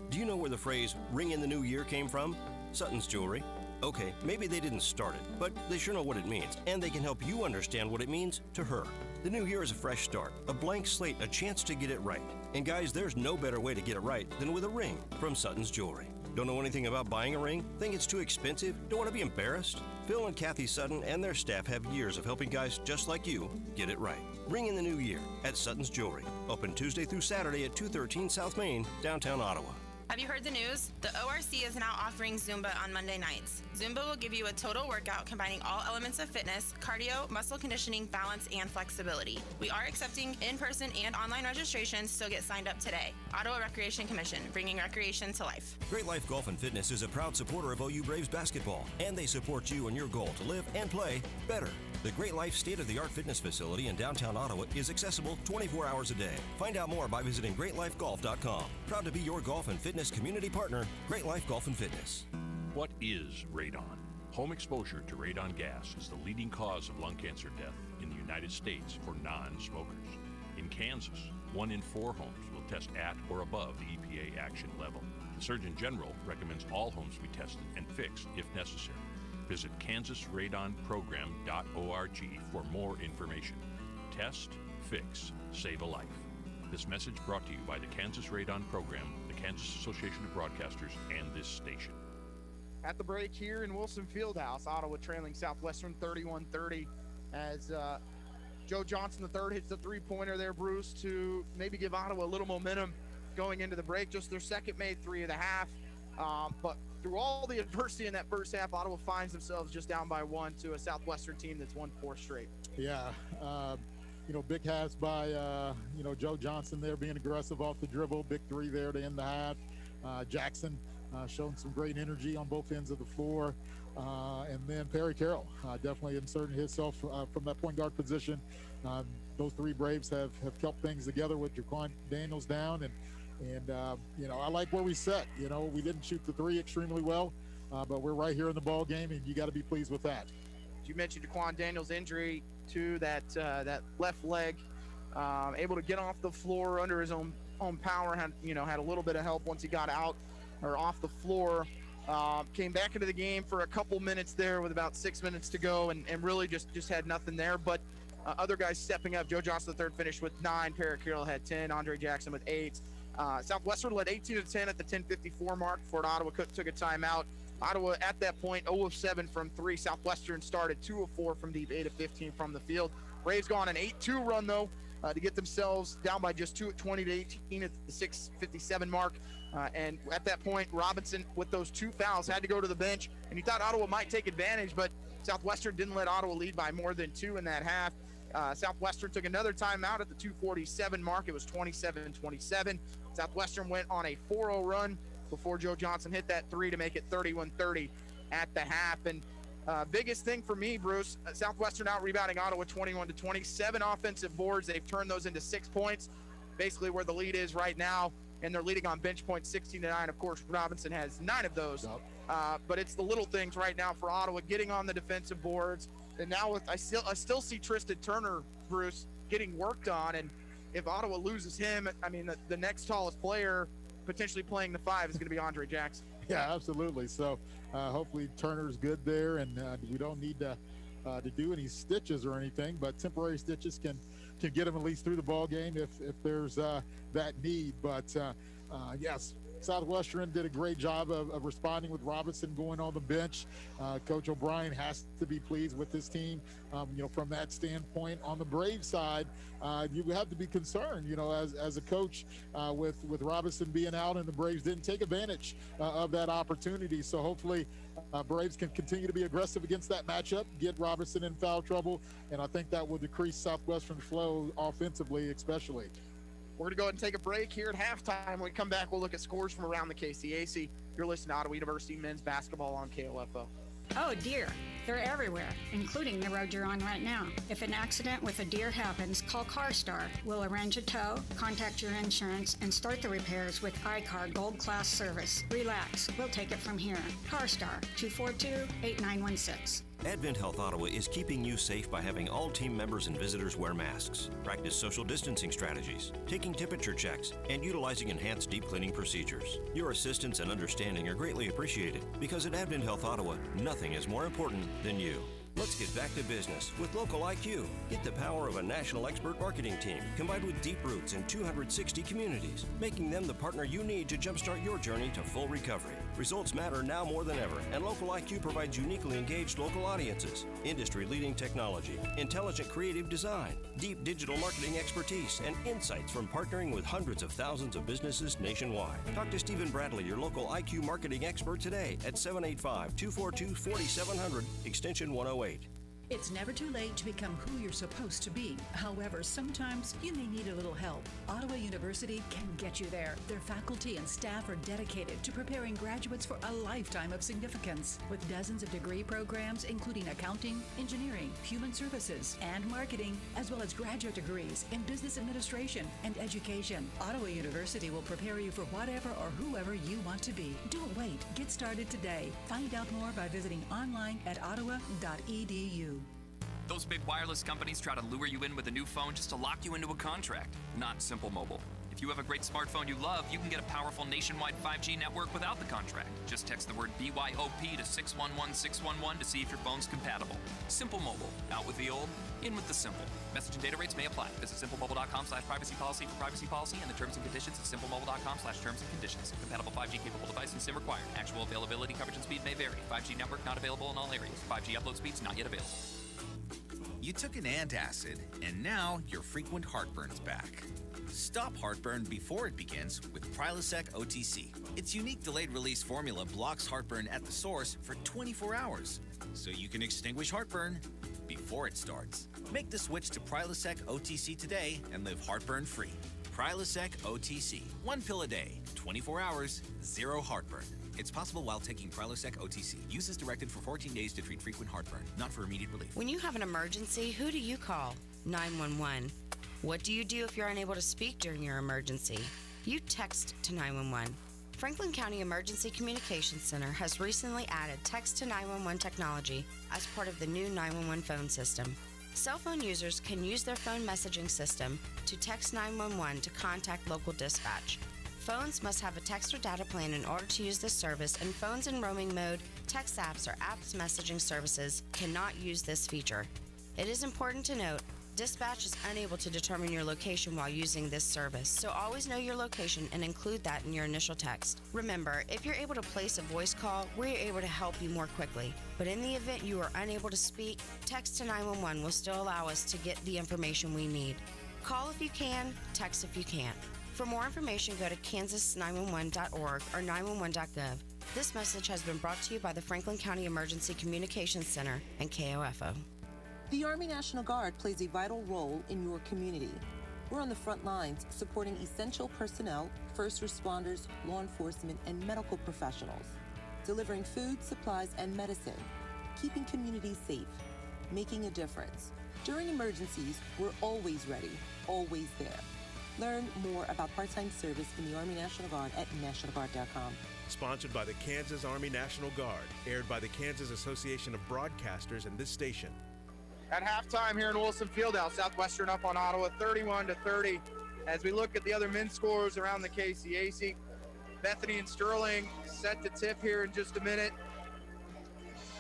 Do you know where the phrase ring in the new year came from? Sutton's Jewelry. Okay, maybe they didn't start it, but they sure know what it means, and they can help you understand what it means to her. The new year is a fresh start, a blank slate, a chance to get it right. And guys, there's no better way to get it right than with a ring from Sutton's Jewelry. Don't know anything about buying a ring? Think it's too expensive? Don't want to be embarrassed? Phil and Kathy Sutton and their staff have years of helping guys just like you get it right. Ring in the new year at Sutton's Jewelry. Open Tuesday through Saturday at 213 South Main, downtown Ottawa. Have you heard the news? The ORC is now offering Zumba on Monday nights. Zumba will give you a total workout combining all elements of fitness, cardio, muscle conditioning, balance, and flexibility. We are accepting in-person and online registrations, so get signed up today. Ottawa Recreation Commission, bringing recreation to life. Great Life Golf and Fitness is a proud supporter of OU Braves basketball, and they support you in your goal to live and play better. The Great Life state-of-the-art fitness facility in downtown Ottawa is accessible 24 hours a day. Find out more by visiting greatlifegolf.com. Proud to be your golf and fitness community partner, Great Life Golf and Fitness. What is radon? Home exposure to radon gas is the leading cause of lung cancer death in the United States for non-smokers. In Kansas, 1 in 4 homes will test at or above the EPA action level. The Surgeon General recommends all homes be tested and fixed if necessary. Visit kansasradonprogram.org for more information. Test, fix, save a life. This message brought to you by the Kansas Radon Program, the Kansas Association of Broadcasters, and this station. At the break here in Wilson Fieldhouse, Ottawa trailing Southwestern 31-30 as Joe Johnson III hits the three-pointer there, Bruce, to maybe give Ottawa a little momentum going into the break. Just their second made three of the half. But through all the adversity in that first half, Ottawa finds themselves just down by one to a Southwestern team that's won 4 straight. Yeah, big halves by, Joe Johnson there being aggressive off the dribble. Big three there to end the half. Jackson showing some great energy on both ends of the floor. And then Perry Carroll definitely inserting himself from that point guard position. Those 3 Braves have kept things together with Jaquan Daniels down. And I like where we set. We didn't shoot the 3 extremely well, but we're right here in the ball game, and you got to be pleased with that. You mentioned Jaquan Daniels' injury to that left leg, able to get off the floor under his own power. Had a little bit of help once he got out or off the floor. Came back into the game for a couple minutes there with about 6 minutes to go, and really just had nothing there. But other guys stepping up. Joe Johnson III finished with 9. Perry Carroll had 10. Andre Jackson with 8. Southwestern led 18-10 at the 10:54 mark before Ottawa took a timeout. Ottawa at that point 0 of 7 from 3. Southwestern started 2 of 4 from deep, 8 of 15 from the field. Braves go on an 8-2 run though to get themselves down by just 2 at 20-18 at the 6:57 mark. And at that point, Robinson with those 2 fouls had to go to the bench, and you thought Ottawa might take advantage, but Southwestern didn't let Ottawa lead by more than 2 in that half. Southwestern took another timeout at the 2:47 mark. It was 27-27. Southwestern went on a 4-0 run before Joe Johnson hit that 3 to make it 31-30 at the half. And biggest thing for me, Bruce, Southwestern out-rebounding Ottawa 21-20. 7 offensive boards. They've turned those into 6 points, basically where the lead is right now. And they're leading on bench points 16-9. Of course, Robinson has 9 of those. But it's the little things right now for Ottawa, getting on the defensive boards. And now I still see Tristan Turner, Bruce, getting worked on. And if Ottawa loses him, I mean, the next tallest player potentially playing the 5 is going to be Andre Jackson. Yeah, absolutely. So hopefully Turner's good there, and we don't need to do any stitches or anything, but temporary stitches can get him at least through the ball game if there's that need. But yes, Southwestern did a great job of responding with Robinson going on the bench. Coach O'Brien has to be pleased with this team, from that standpoint. On the Braves side, you have to be concerned, as a coach with Robinson being out, and the Braves didn't take advantage of that opportunity. So hopefully Braves can continue to be aggressive against that matchup, get Robinson in foul trouble, and I think that will decrease Southwestern flow offensively especially. We're going to go ahead and take a break here at halftime. When we come back, we'll look at scores from around the KCAC. You're listening to Ottawa University men's basketball on KOFO. Oh dear, they're everywhere, including the road you're on right now. If an accident with a deer happens, call CarStar. We'll arrange a tow, contact your insurance, and start the repairs with iCar Gold Class service. Relax, we'll take it from here. CarStar, 242-8916. Advent Health Ottawa is keeping you safe by having all team members and visitors wear masks, practice social distancing strategies, taking temperature checks, and utilizing enhanced deep cleaning procedures. Your assistance and understanding are greatly appreciated because at Advent Health Ottawa, nothing is more important than you. Let's get back to business with Local IQ. Get the power of a national expert marketing team combined with deep roots in 260 communities, making them the partner you need to jumpstart your journey to full recovery. Results matter now more than ever, and Local IQ provides uniquely engaged local audiences, industry-leading technology, intelligent creative design, deep digital marketing expertise, and insights from partnering with hundreds of thousands of businesses nationwide. Talk to Stephen Bradley, your Local IQ marketing expert today at 785-242-4700, extension 108. It's never too late to become who you're supposed to be. However, sometimes you may need a little help. Ottawa University can get you there. Their faculty and staff are dedicated to preparing graduates for a lifetime of significance. With dozens of degree programs, including accounting, engineering, human services, and marketing, as well as graduate degrees in business administration and education, Ottawa University will prepare you for whatever or whoever you want to be. Don't wait. Get started today. Find out more by visiting online at ottawa.edu. Those big wireless companies try to lure you in with a new phone just to lock you into a contract. Not Simple Mobile. If you have a great smartphone you love, you can get a powerful nationwide 5G network without the contract. Just text the word BYOP to 611-611 to see if your phone's compatible. Simple Mobile. Out with the old, in with the simple. Message and data rates may apply. Visit simplemobile.com/privacy policy for privacy policy and the terms and conditions at simplemobile.com/terms and conditions. Compatible 5G capable device and SIM required. Actual availability, coverage, and speed may vary. 5G network not available in all areas. 5G upload speeds not yet available. You took an antacid, and now your frequent heartburn's back. Stop heartburn before it begins with Prilosec OTC. Its unique delayed-release formula blocks heartburn at the source for 24 hours, so you can extinguish heartburn before it starts. Make the switch to Prilosec OTC today and live heartburn-free. Prilosec OTC. 1 pill a day, 24 hours, 0 heartburn. It's possible while taking Prilosec OTC. Use as directed for 14 days to treat frequent heartburn, not for immediate relief. When you have an emergency, who do you call? 911. What do you do if you're unable to speak during your emergency? You text to 911. Franklin County Emergency Communications Center has recently added text to 911 technology as part of the new 911 phone system. Cell phone users can use their phone messaging system to text 911 to contact local dispatch. Phones must have a text or data plan in order to use this service, and phones in roaming mode, text apps, or apps messaging services cannot use this feature. It is important to note, dispatch is unable to determine your location while using this service, so always know your location and include that in your initial text. Remember, if you're able to place a voice call, we're able to help you more quickly. But in the event you are unable to speak, text to 911 will still allow us to get the information we need. Call if you can, text if you can't. For more information, go to kansas911.org or 911.gov. This message has been brought to you by the Franklin County Emergency Communications Center and KOFO. The Army National Guard plays a vital role in your community. We're on the front lines supporting essential personnel, first responders, law enforcement, and medical professionals, delivering food, supplies, and medicine, keeping communities safe, making a difference. During emergencies, we're always ready, always there. Learn more about part-time service in the Army National Guard at nationalguard.com. Sponsored by the Kansas Army National Guard, aired by the Kansas Association of Broadcasters and this station. At halftime here in Wilson Fieldhouse, Southwestern up on Ottawa 31-30. As we look at the other men's scores around the KCAC, Bethany and Sterling set to tip here in just a minute.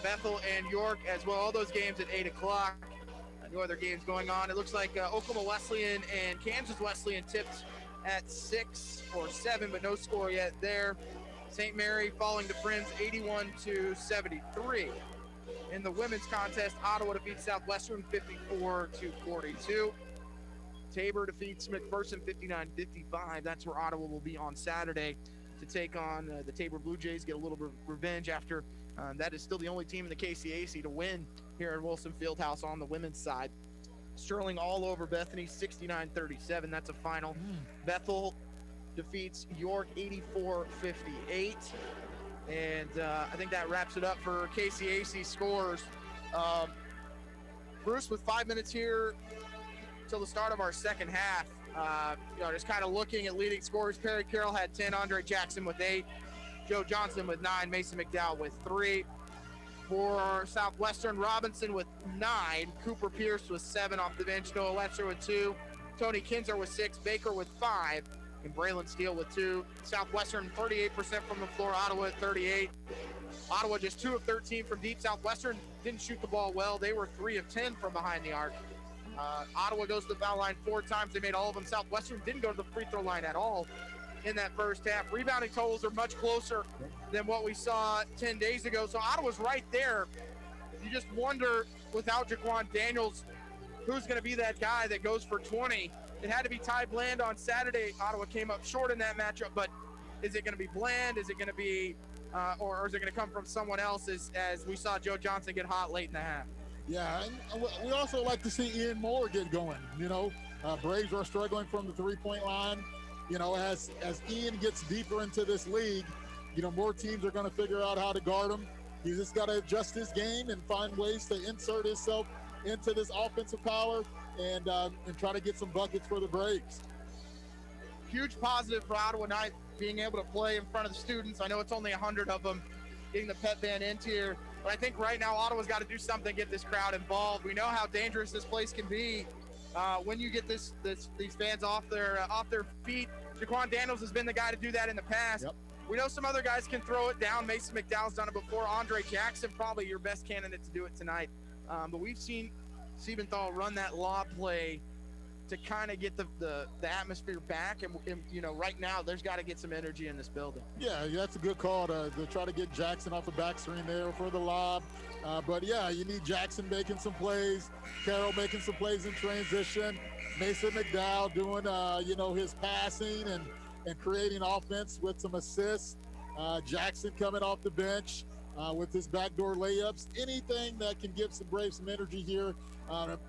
Bethel and York as well. All those games at 8 o'clock. No other games going on. It looks like Oklahoma Wesleyan and Kansas Wesleyan tipped at 6 or 7, but no score yet there. St. Mary falling to Friends 81-73. In the women's contest, Ottawa defeats Southwestern 54-42. Tabor defeats McPherson 59-55. That's where Ottawa will be on Saturday to take on the Tabor Blue Jays, get a little bit of revenge after that is still the only team in the KCAC to win here at Wilson Fieldhouse on the women's side. Sterling all over Bethany 69-37. That's a final. Bethel defeats York 84-58. And I think that wraps it up for KCAC scores. Bruce, with 5 minutes here till the start of our second half, just kind of looking at leading scorers. Perry Carroll had 10, Andre Jackson with 8, Joe Johnson with 9, Mason McDowell with 3. For Southwestern, Robinson with 9, Cooper Pierce with 7 off the bench, Noah Letcher with 2, Tony Kinzer with 6, Baker with 5, and Braylon Steele with 2. Southwestern 38% from the floor, Ottawa at 38. Ottawa just 2 of 13 from deep. Southwestern didn't shoot the ball well. They were 3 of 10 from behind the arc. Ottawa goes to the foul line 4 times. They made all of them. Southwestern didn't go to the free throw line at all in that first half. Rebounding totals are much closer than what we saw 10 days ago. So Ottawa's right there. You just wonder, without Jaquan Daniels, who's going to be that guy that goes for 20. It had to be Ty Bland on Saturday. Ottawa came up short in that matchup, but is it going to be Bland? Is it going to be, or is it going to come from someone else as we saw Joe Johnson get hot late in the half? Yeah, and we also like to see Ian Moore get going. Braves are struggling from the three-point line. As Ian gets deeper into this league, more teams are going to figure out how to guard him. He's just got to adjust his game and find ways to insert himself into this offensive power and try to get some buckets for the Braves. Huge positive for Ottawa tonight, being able to play in front of the students. I know it's only 100 of them, getting the pep band into here. But I think right now Ottawa's got to do something to get this crowd involved. We know how dangerous this place can be when you get these fans off their feet. Jaquan Daniels has been the guy to do that in the past. Yep. We know some other guys can throw it down. Mason McDowell's done it before. Andre Jackson, probably your best candidate to do it tonight. But we've seen Siebenthal run that lob play to kind of get the atmosphere back. And right now there's got to get some energy in this building. Yeah, that's a good call to try to get Jackson off the back screen there for the lob. But yeah, you need Jackson making some plays, Carroll making some plays in transition, Mason McDowell doing, his passing and creating offense with some assists. Jackson coming off the bench with his backdoor layups. Anything that can give some Braves some energy here,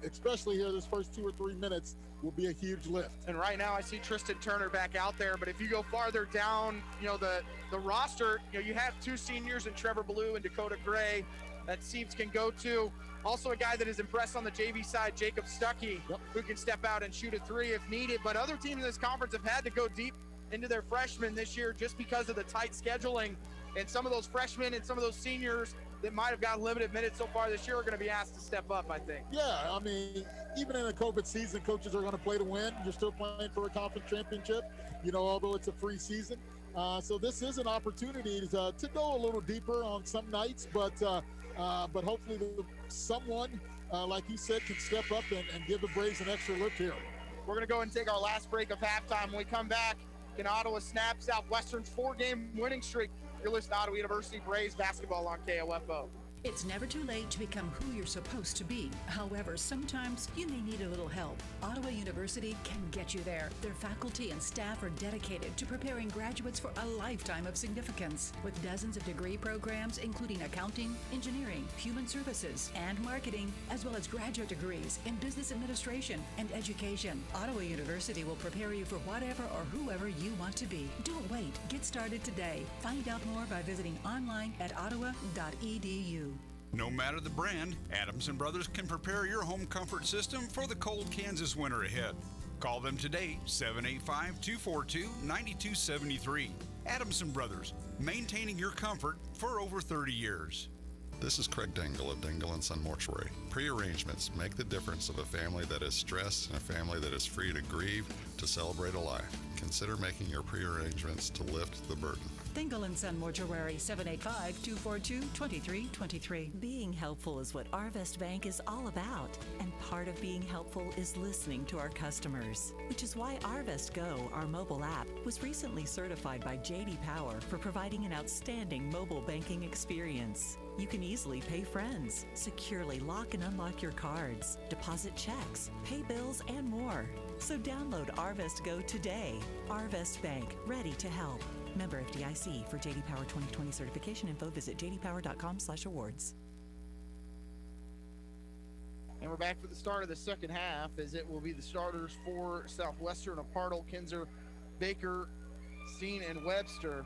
especially here this first 2 or 3 minutes, will be a huge lift. And right now I see Tristan Turner back out there, but if you go farther down, the roster, you have 2 seniors in Trevor Blue and Dakota Gray that Siebes can go to. Also a guy that is impressed on the JV side, Jacob Stuckey, who can step out and shoot a 3 if needed. But other teams in this conference have had to go deep into their freshmen this year just because of the tight scheduling. And some of those freshmen and some of those seniors that might have gotten limited minutes so far this year are going to be asked to step up, I think. Yeah, I mean, even in a COVID season, coaches are going to play to win. You're still playing for a conference championship, although it's a free season. So this is an opportunity to go a little deeper on some nights, but hopefully someone, like you said, can step up and give the Braves an extra lift here. We're going to go and take our last break of halftime. When we come back, can Ottawa snap Southwestern's 4-game winning streak? You're listening to Ottawa University Braves basketball on KOFO. It's never too late to become who you're supposed to be. However, sometimes you may need a little help. Ottawa University can get you there. Their faculty and staff are dedicated to preparing graduates for a lifetime of significance. With dozens of degree programs, including accounting, engineering, human services, and marketing, as well as graduate degrees in business administration and education, Ottawa University will prepare you for whatever or whoever you want to be. Don't wait. Get started today. Find out more by visiting online at ottawa.edu. No matter the brand, Adamson Brothers can prepare your home comfort system for the cold Kansas winter ahead. Call them today, 785-242-9273. Adamson Brothers, maintaining your comfort for over 30 years. This is Craig Dingle of Dingle & Son Mortuary. Pre-arrangements make the difference of a family that is stressed and a family that is free to grieve to celebrate a life. Consider making your pre-arrangements to lift the burden. Dingle & Son Mortuary, 785-242-2323. Being helpful is what Arvest Bank is all about, and part of being helpful is listening to our customers, which is why Arvest Go, our mobile app, was recently certified by J.D. Power for providing an outstanding mobile banking experience. You can easily pay friends, securely lock and unlock your cards, deposit checks, pay bills, and more. So download Arvest Go today. Arvest Bank, ready to help. Member FDIC. For J.D. Power 2020 certification info, visit jdpower.com/awards. And we're back for the start of the second half, as it will be the starters for Southwestern of Partle, Kinzer, Baker, Steen, and Webster.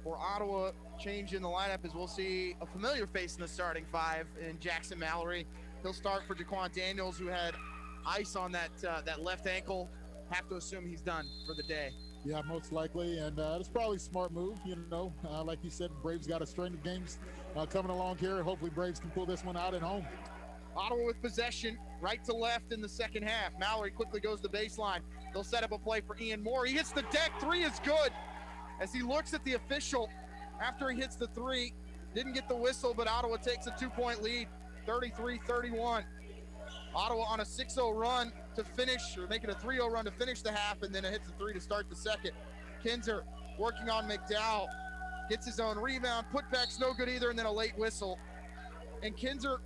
For Ottawa, change in the lineup as we'll see a familiar face in the starting five in Jackson Mallory. He'll start for Jaquan Daniels, who had ice on that left ankle. Have to assume he's done for the day. Yeah, most likely, and it's probably a smart move, like you said, Braves got a string of games coming along here. Hopefully Braves can pull this one out at home. Ottawa with possession, right to left in the second half. Mallory quickly goes to the baseline. They'll set up a play for Ian Moore. He hits the deck, three is good. As he looks at the official after he hits the three, didn't get the whistle, but Ottawa takes a 2-point lead, 33-31. Ottawa on a 6-0 run to finish, or making a 3-0 run to finish the half, and then it hits the three to start the second. Kinzer working on McDowell, gets his own rebound, putback's no good either, and then a late whistle. And Kinzer,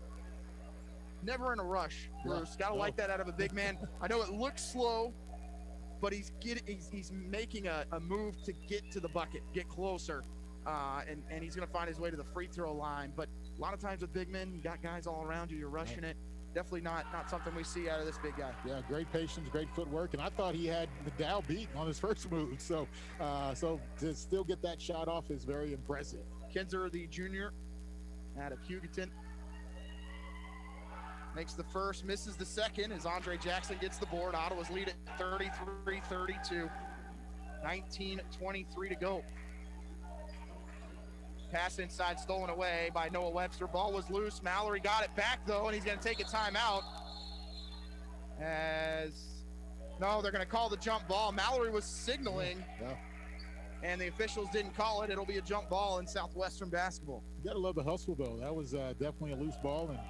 never in a rush, Bruce. Gotta like that out of a big man. I know it looks slow, but he's making a move to get to the bucket, get closer, and he's gonna find his way to the free throw line. But a lot of times with big men, you got guys all around you, you're rushing it. Definitely not something we see out of this big guy. Yeah, great patience, great footwork, and I thought he had McDowell beat on his first move. So to still get that shot off is very impressive. Kinzer, the junior out of Hugoton, makes the first, misses the second as Andre Jackson gets the board. Ottawa's lead at 33-32, 19:23 to go. Pass inside, stolen away by Noah Webster. Ball was loose. Mallory got it back, though, and he's going to take a timeout. No, they're going to call the jump ball. Mallory was signaling, and the officials didn't call it. It'll be a jump ball in Southwestern basketball. You got to love the hustle, though. That was definitely a loose ball, and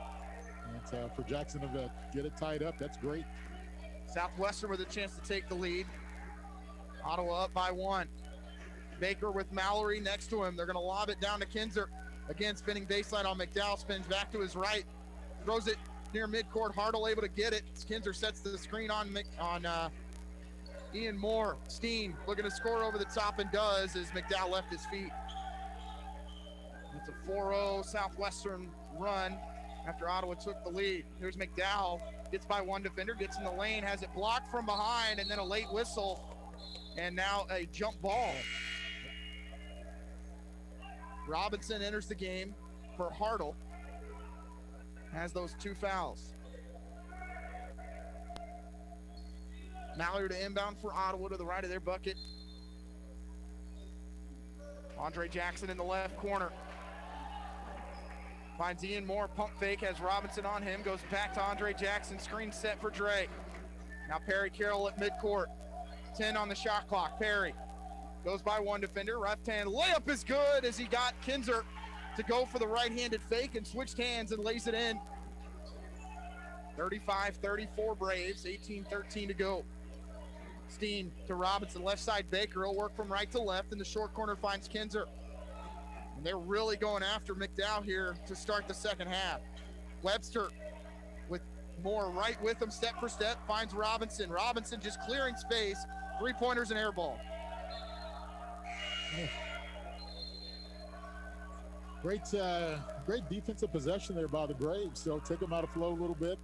for Jackson to get it tied up, that's great. Southwestern with a chance to take the lead. Ottawa up by 1. Baker with Mallory next to him. They're going to lob it down to Kinzer. Again, spinning baseline on McDowell. Spins back to his right. Throws it near midcourt. Hartle able to get it. Kinzer sets the screen on Ian Moore. Steen looking to score over the top and does as McDowell left his feet. It's a 4-0 Southwestern run after Ottawa took the lead. Here's McDowell. Gets by one defender. Gets in the lane. Has it blocked from behind. And then a late whistle. And now a jump ball. Robinson enters the game for Hartle. Has those 2 fouls. Mallory to inbound for Ottawa to the right of their bucket. Andre Jackson in the left corner. Finds Ian Moore, pump fake, has Robinson on him, goes back to Andre Jackson, screen set for Dre. Now Perry Carroll at midcourt. 10 on the shot clock. Perry goes by one defender. Left hand layup is good as he got Kinzer to go for the right-handed fake and switched hands and lays it in. 35-34 Braves, 18-13 to go. Steen to Robinson, left side Baker. He'll work from right to left. In the short corner finds Kinzer. And they're really going after McDowell here to start the second half. Webster with Moore right with him, step for step, finds Robinson. Robinson just clearing space. 3-pointers and air ball. Great defensive possession there by the Braves. So take them out of flow a little bit.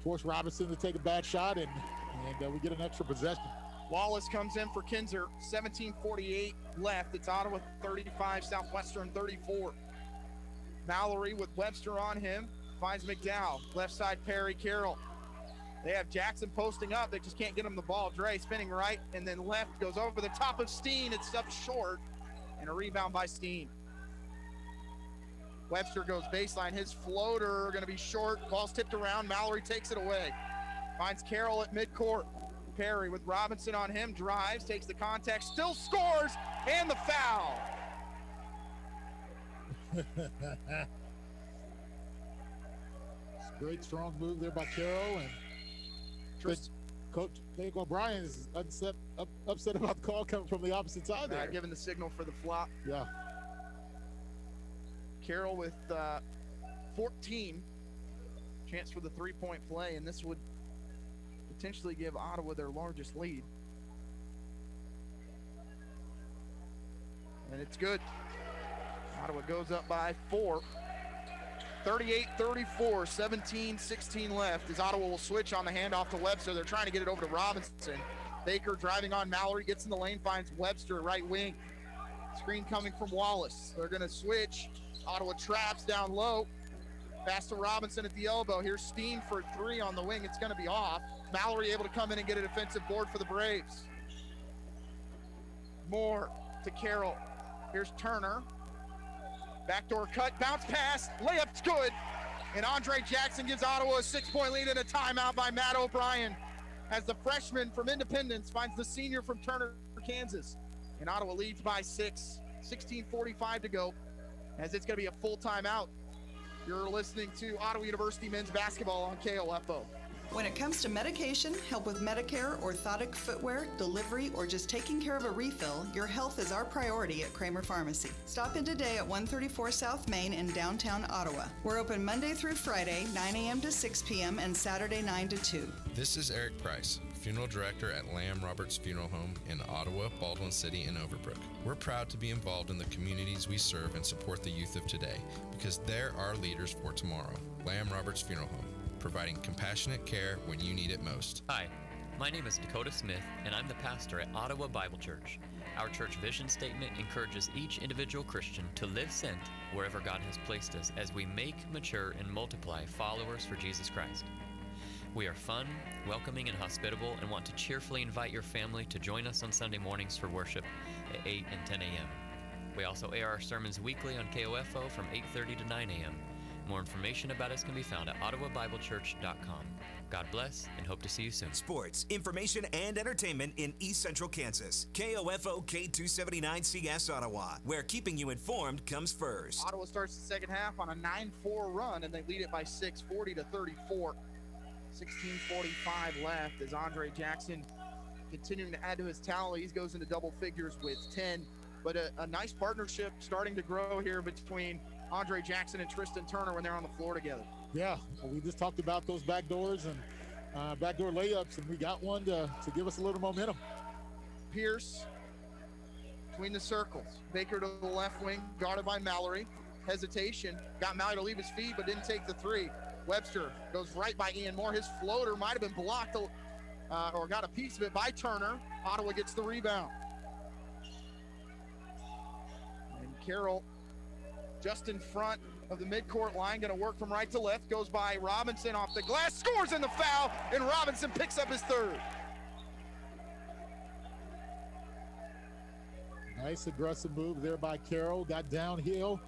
Force Robinson to take a bad shot, and we get an extra possession. Wallace comes in for Kinzer. 17:48 left. It's Ottawa 35, Southwestern 34. Mallory with Webster on him. Finds McDowell. Left side Perry Carroll. They have Jackson posting up. They just can't get him the ball. Dre spinning right and then left. Goes over the top of Steen. It's up short. And a rebound by Steen. Webster goes baseline. His floater going to be short. Ball's tipped around. Mallory takes it away. Finds Carroll at midcourt. Perry with Robinson on him, drives, takes the contact, still scores, and the foul. Great strong move there by Carroll, and Coach Dave O'Brien is upset about the call coming from the opposite side there. Giving the signal for the flop. Yeah. Carroll with 14. Chance for the three-point play, and this would potentially give Ottawa their largest lead. And it's good. Ottawa goes up by 4. 38-34, 17-16 left as Ottawa will switch on the handoff to Webster. They're trying to get it over to Robinson. Baker driving on Mallory, gets in the lane, finds Webster, right wing. Screen coming from Wallace. They're going to switch. Ottawa traps down low. Pass to Robinson at the elbow. Here's Steen for 3 on the wing. It's going to be off. Mallory able to come in and get a defensive board for the Braves. Moore to Carroll. Here's Turner. Backdoor cut, bounce pass, layup's good. And Andre Jackson gives Ottawa a 6-point lead and a timeout by Matt O'Brien as the freshman from Independence finds the senior from Turner, Kansas. And Ottawa leads by 6, 16:45 to go as it's going to be a full timeout. You're listening to Ottawa University men's basketball on KOFO. When it comes to medication, help with Medicare, orthotic footwear, delivery, or just taking care of a refill, your health is our priority at Kramer Pharmacy. Stop in today at 134 South Main in downtown Ottawa. We're open Monday through Friday, 9 a.m. to 6 p.m. and Saturday 9 to 2. This is Eric Price, Funeral Director at Lamb Roberts Funeral Home in Ottawa, Baldwin City, and Overbrook. We're proud to be involved in the communities we serve and support the youth of today because they're our leaders for tomorrow. Lamb Roberts Funeral Home, providing compassionate care when you need it most. Hi, my name is Dakota Smith, and I'm the pastor at Ottawa Bible Church. Our church vision statement encourages each individual Christian to live sent wherever God has placed us as we make, mature, and multiply followers for Jesus Christ. We are fun, welcoming, and hospitable and want to cheerfully invite your family to join us on Sunday mornings for worship at 8 and 10 a.m. We also air our sermons weekly on KOFO from 8:30 to 9 a.m. More information about us can be found at ottawabiblechurch.com. God bless and hope to see you soon. Sports, information, and entertainment in East Central Kansas. KOFO K279CS Ottawa, where keeping you informed comes first. Ottawa starts the second half on a 9-4 run, and they lead it by 6, 40-34. 16:45 left as Andre Jackson continuing to add to his tally. He goes into double figures with 10, but a nice partnership starting to grow here between Andre Jackson and Tristan Turner when they're on the floor together. Yeah, well, we just talked about those backdoors and backdoor layups, and we got one to give us a little momentum. Pierce between the circles. Baker to the left wing, guarded by Mallory. Hesitation, got Mallory to leave his feet, but didn't take the 3. Webster goes right by Ian Moore. His floater might have been blocked or got a piece of it by Turner. Ottawa gets the rebound. And Carroll just in front of the midcourt line, going to work from right to left, goes by Robinson off the glass, scores in the foul, and Robinson picks up his 3rd. Nice aggressive move there by Carroll, got downhill.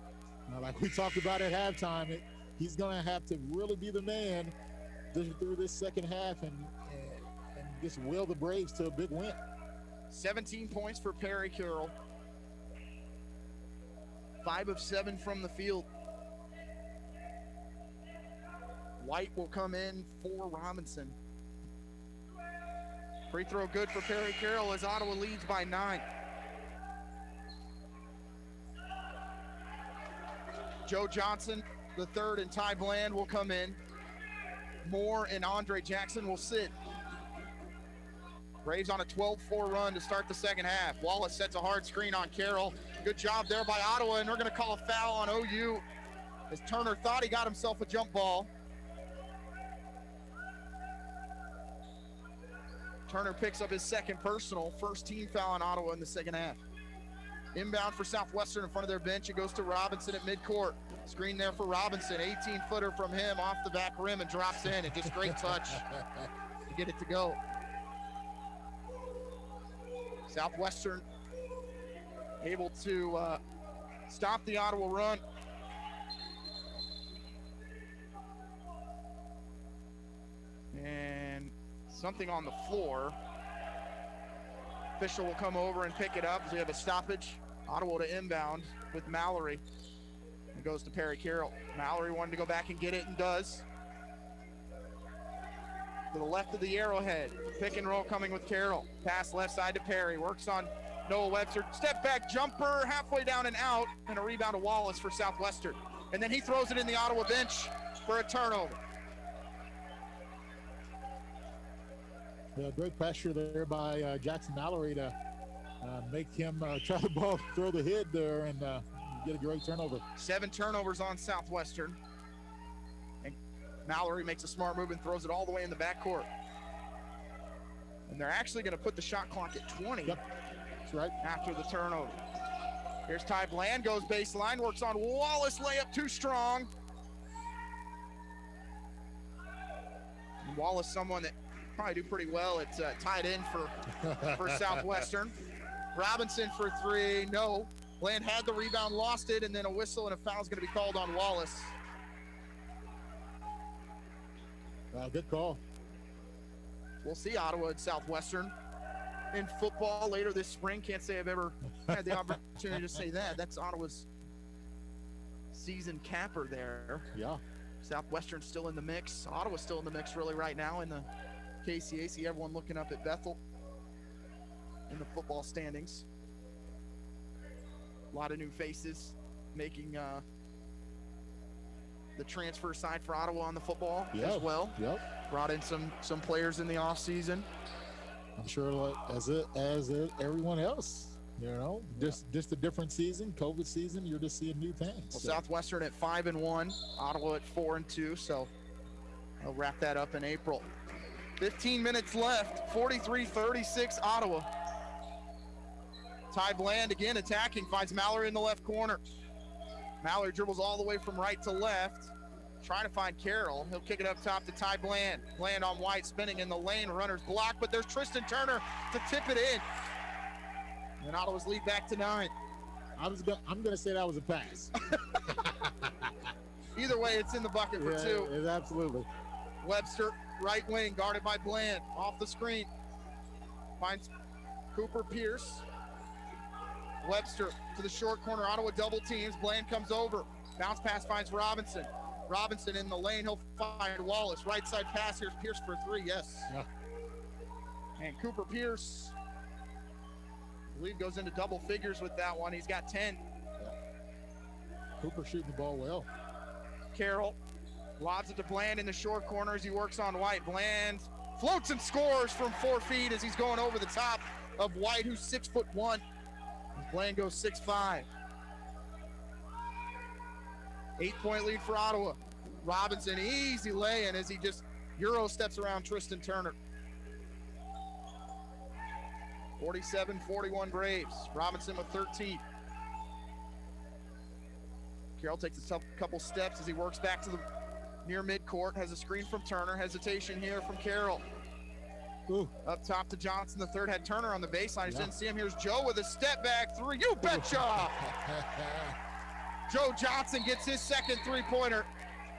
Like we talked about at halftime, he's going to have to really be the man through this second half and just will the Braves to a big win. 17 points for Perry Carroll. 5 of 7 from the field. White will come in for Robinson. Free throw good for Perry Carroll as Ottawa leads by 9. Joe Johnson, the 3rd, and Ty Bland will come in. Moore and Andre Jackson will sit. Braves on a 12-4 run to start the second half. Wallace sets a hard screen on Carroll. Good job there by Ottawa, and we're going to call a foul on OU as Turner thought he got himself a jump ball. Turner picks up his 2nd personal, first team foul on Ottawa in the second half. Inbound for Southwestern in front of their bench. It goes to Robinson at midcourt. Screen there for Robinson, 18-footer from him off the back rim and drops in. And just great touch to get it to go. Southwestern able to stop the Ottawa run. And something on the floor. official will come over and pick it up as we have a stoppage. Ottawa to inbound with Mallory. It goes to Perry Carroll. Mallory wanted to go back and get it and does. To the left of the arrowhead. Pick and roll coming with Carroll. Pass left side to Perry. Works on Noah Webster. Step back jumper halfway down and out. And a rebound to Wallace for Southwestern. And then he throws it in the Ottawa bench for a turnover. Yeah, great pressure there by Jackson Mallory to make him try the ball, throw the hit there, and get a great turnover. 7 turnovers on Southwestern. And Mallory makes a smart move and throws it all the way in the backcourt. And they're actually going to put the shot clock at 20. Yep, that's right. After the turnover. Here's Ty Bland, goes baseline, works on Wallace, layup too strong. And Wallace, someone that probably do pretty well. It's tied in for Southwestern. Robinson for 3, no. Bland had the rebound, lost it, and then a whistle and a foul is going to be called on Wallace. Good call. We'll see Ottawa and Southwestern in football later this spring. Can't say I've ever had the opportunity to say that. That's Ottawa's season capper there. Yeah. Southwestern's still in the mix. Ottawa's still in the mix really right now in the KCAC. Everyone looking up at Bethel in the football standings. A lot of new faces making the transfer side for Ottawa on the football as well. Yep. Brought in some players in the offseason. I'm sure as everyone else, you know, just a different season, COVID season, you're just seeing new things. Well, Southwestern at 5-1, Ottawa at 4-2, so they'll wrap that up in April. 15 minutes left, 43-36 Ottawa. Ty Bland again attacking, finds Mallory in the left corner. Mallory dribbles all the way from right to left, trying to find Carroll. He'll kick it up top to Ty Bland. Bland on White, spinning in the lane, runner's blocked, but there's Tristan Turner to tip it in. And Ottawa's lead back to 9. I'm gonna say that was a pass. Either way, it's in the bucket for 2. It's absolutely. Webster, right wing, guarded by Bland, off the screen. Finds Cooper Pierce. Webster to the short corner, Ottawa double teams. Bland comes over. Bounce pass finds Robinson. Robinson in the lane, he'll find Wallace. Right side pass, here's Pierce for 3, yes. Yeah. And Cooper Pierce, I believe, goes into double figures with that one. He's got 10. Yeah. Cooper shooting the ball well. Carroll lobs it to Bland in the short corner as he works on White. Bland floats and scores from 4 feet as he's going over the top of White, who's 6'1". Bland goes 6'5". 8-point lead for Ottawa. Robinson, easy lay-in as he just Euro steps around Tristan Turner. 47-41 Braves. Robinson with 13. Carroll takes a couple steps as he works back to the near midcourt. Has a screen from Turner. Hesitation here from Carroll. Ooh. Up top to Johnson. The third had Turner on the baseline. Just didn't see him. Here's Joe with a step back 3. You betcha! Joe Johnson gets his second 3-pointer.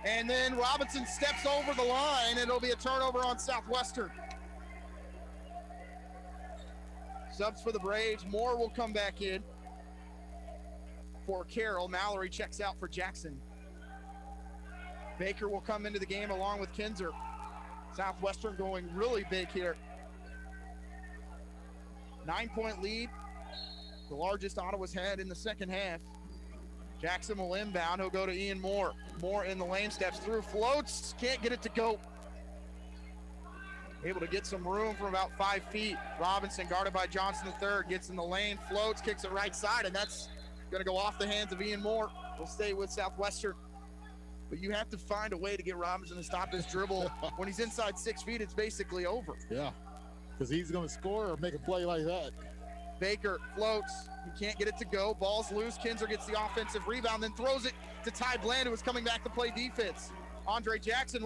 And then Robinson steps over the line, and it'll be a turnover on Southwestern. Subs for the Braves. Moore will come back in for Carroll. Mallory checks out for Jackson. Baker will come into the game along with Kinzer. Southwestern going really big here. 9-point lead, the largest Ottawa's had in the second half. Jackson will inbound. He'll go to Ian Moore. Moore in the lane, steps through, floats, can't get it to go. Able to get some room from about 5 feet. Robinson, guarded by Johnson III, gets in the lane, floats, kicks it right side, and that's going to go off the hands of Ian Moore. We'll stay with Southwestern. But you have to find a way to get Robinson to stop his dribble. When he's inside 6 feet, it's basically over. Yeah, because he's going to score or make a play like that. Baker floats. He can't get it to go. Ball's loose. Kinzer gets the offensive rebound, then throws it to Ty Bland, who is coming back to play defense. Andre Jackson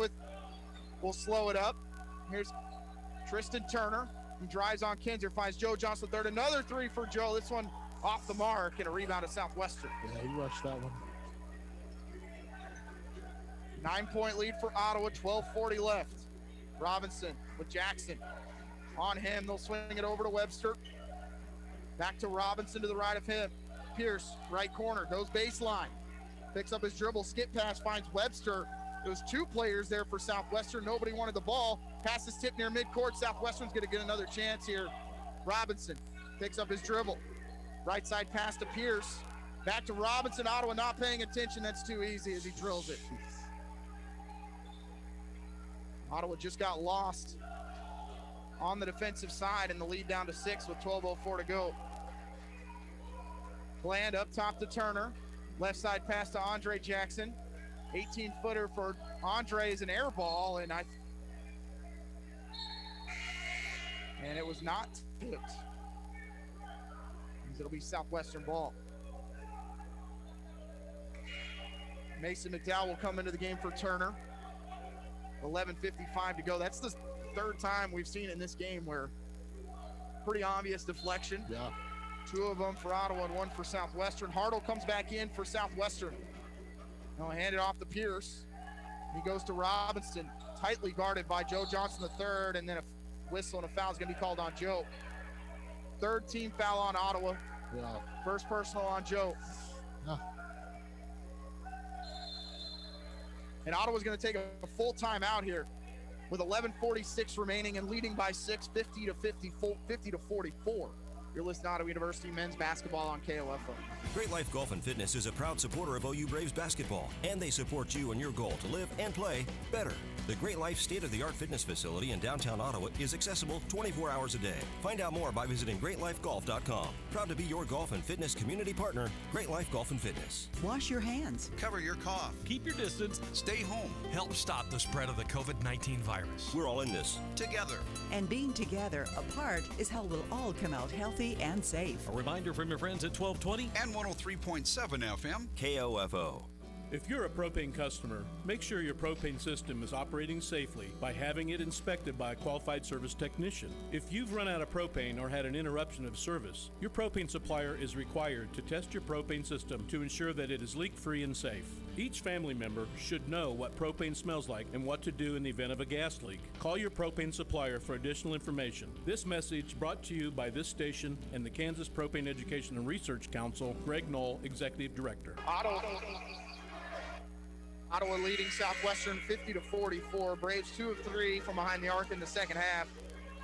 will slow it up. Here's Tristan Turner. He drives on Kinzer, finds Joe Johnson III. Another 3 for Joe. This one off the mark, and a rebound to Southwestern. Yeah, he rushed that one. 9-point lead for Ottawa, 12:40 left. Robinson with Jackson on him. They'll swing it over to Webster. Back to Robinson to the right of him. Pierce, right corner, goes baseline. Picks up his dribble, skip pass, finds Webster. There's two players there for Southwestern. Nobody wanted the ball. Pass is tipped near midcourt. Southwestern's going to get another chance here. Robinson picks up his dribble. Right side pass to Pierce. Back to Robinson. Ottawa not paying attention. That's too easy as he drills it. Ottawa just got lost on the defensive side, and the lead down to 6 with 12:04 to go. Bland up top to Turner. Left side pass to Andre Jackson. 18-footer for Andre is an air ball, and it was not tipped. It'll be Southwestern ball. Mason McDowell will come into the game for Turner. 11:55 to go. That's the third time we've seen in this game where pretty obvious deflection. Yeah. 2 of them for Ottawa and 1 for Southwestern. Hartle comes back in for Southwestern. Now hand it off to Pierce. He goes to Robinson, tightly guarded by Joe Johnson III, and then a whistle and a foul is going to be called on Joe. Third team foul on Ottawa. Yeah. First personal on Joe. Yeah. And Ottawa's going to take a full timeout here with 11:46 remaining and leading by 6, 50 to 44. You're listening to Ottawa University men's basketball on KOFO. Great Life Golf and Fitness is a proud supporter of OU Braves basketball, and they support you in your goal to live and play better. The Great Life state-of-the-art fitness facility in downtown Ottawa is accessible 24 hours a day. Find out more by visiting greatlifegolf.com. Proud to be your golf and fitness community partner, Great Life Golf and Fitness. Wash your hands. Cover your cough. Keep your distance. Stay home. Help stop the spread of the COVID-19 virus. We're all in this together. And being together apart is how we'll all come out healthy and safe. A reminder from your friends at 1220 and 103.7 FM. KOFO. If you're a propane customer, make sure your propane system is operating safely by having it inspected by a qualified service technician. If you've run out of propane or had an interruption of service, your propane supplier is required to test your propane system to ensure that it is leak-free and safe. Each family member should know what propane smells like and what to do in the event of a gas leak. Call your propane supplier for additional information. This message brought to you by this station and the Kansas Propane Education and Research Council. Greg Knoll, Executive Director. Ottawa leading Southwestern 50 to 44. Braves 2 of 3 from behind the arc in the second half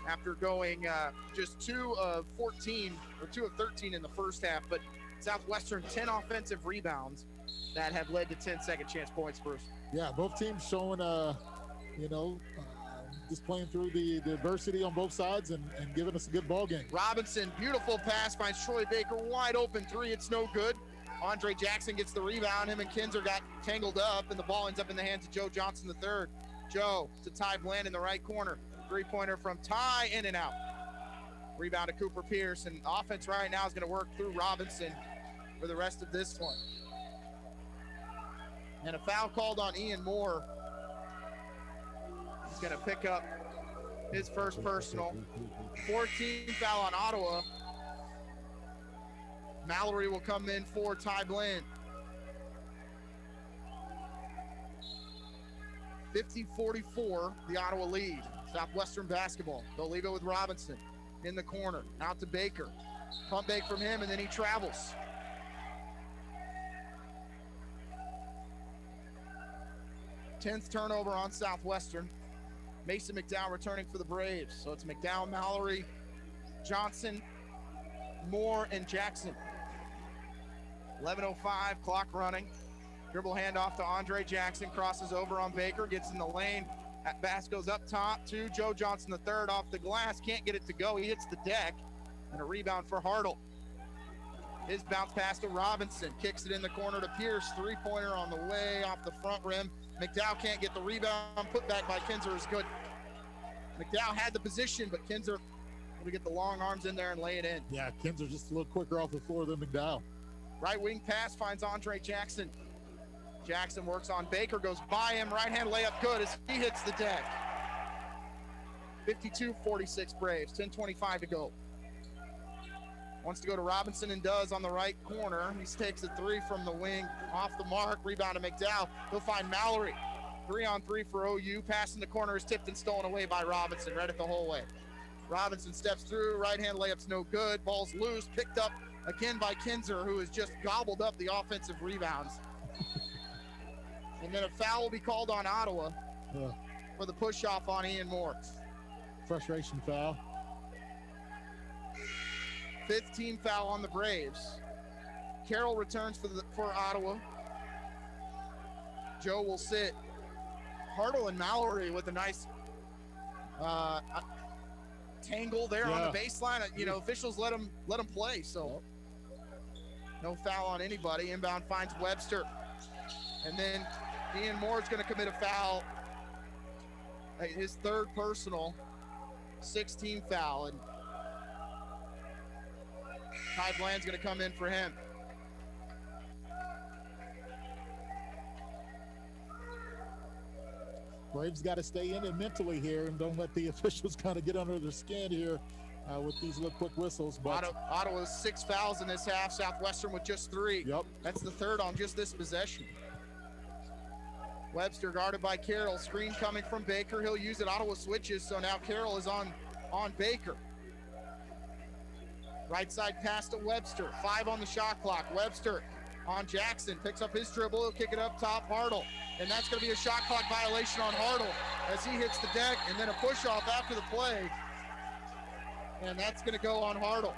after going just 2 of 14 or 2 of 13 in the first half. But Southwestern 10 offensive rebounds that have led to 10 second chance points, Bruce. Yeah, both teams showing, just playing through the adversity on both sides and giving us a good ball game. Robinson, beautiful pass, finds Troy Baker, wide open 3. It's no good. Andre Jackson gets the rebound. Him and Kinzer got tangled up, and the ball ends up in the hands of Joe Johnson III. Joe to Ty Bland in the right corner. 3-pointer from Ty, in and out. Rebound to Cooper Pierce, and offense right now is going to work through Robinson for the rest of this one. And a foul called on Ian Moore. He's going to pick up his first personal. 14th foul on Ottawa. Mallory will come in for Ty Bland. 50-44, the Ottawa lead. Southwestern basketball. They'll leave it with Robinson in the corner. Out to Baker. Pump fake from him, and then he travels. Tenth turnover on Southwestern. Mason McDowell returning for the Braves. So it's McDowell, Mallory, Johnson, Moore, and Jackson. 11:05, clock running. Dribble handoff to Andre Jackson, crosses over on Baker, gets in the lane. That pass goes up top to Joe Johnson III off the glass. Can't get it to go. He hits the deck. And a rebound for Hartle. His bounce pass to Robinson. Kicks it in the corner to Pierce. 3-pointer on the way off the front rim. McDowell can't get the rebound. Put back by Kinzer is good. McDowell had the position, but Kinzer will get the long arms in there and lay it in. Yeah, Kinzer just a little quicker off the floor than McDowell. Right wing pass finds Andre Jackson. Jackson works on Baker, goes by him. Right hand layup good as he hits the deck. 52-46 Braves, 10:25 to go. Wants to go to Robinson and does on the right corner. He takes a 3 from the wing, off the mark. Rebound to McDowell. He'll find Mallory. 3-on-3 for OU. Pass in the corner is tipped and stolen away by Robinson. Read it the whole way. Robinson steps through, right hand layup's no good. Ball's loose, picked up again by Kinzer, who has just gobbled up the offensive rebounds. And then a foul will be called on Ottawa for the push-off on Ian Moore. Frustration foul. 15 foul on the Braves. Carroll returns for Ottawa. Joe will sit. Hartle and Mallory with a nice tangle there on the baseline. You know, officials let them play, so no foul on anybody. Inbound finds Webster. And then Ian Moore's going to commit a foul. His third personal, 16 foul. And Ty Bland's going to come in for him. Braves got to stay in it mentally here and don't let the officials kind of get under their skin here with these little quick whistles. But Ottawa's 6 fouls in this half. Southwestern with just 3. Yep. That's the third on just this possession. Webster guarded by Carroll. Screen coming from Baker. He'll use it. Ottawa switches, so now Carroll is on Baker. Right side pass to Webster. 5 on the shot clock. Webster on Jackson. Picks up his dribble. He'll kick it up top. Hartle. And that's going to be a shot clock violation on Hartle as he hits the deck, and then a push-off after the play. And that's going to go on Hartle.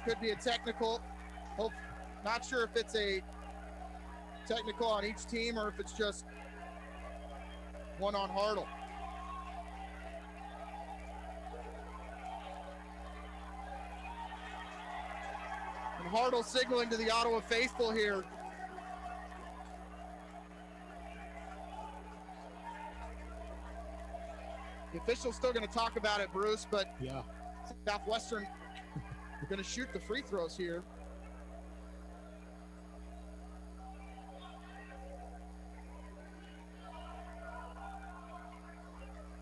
Could be a technical. Not sure if it's a technical on each team or if it's just one on Hartle. And Hartle signaling to the Ottawa faithful here. The official's still going to talk about it, Bruce, but Southwestern are going to shoot the free throws here.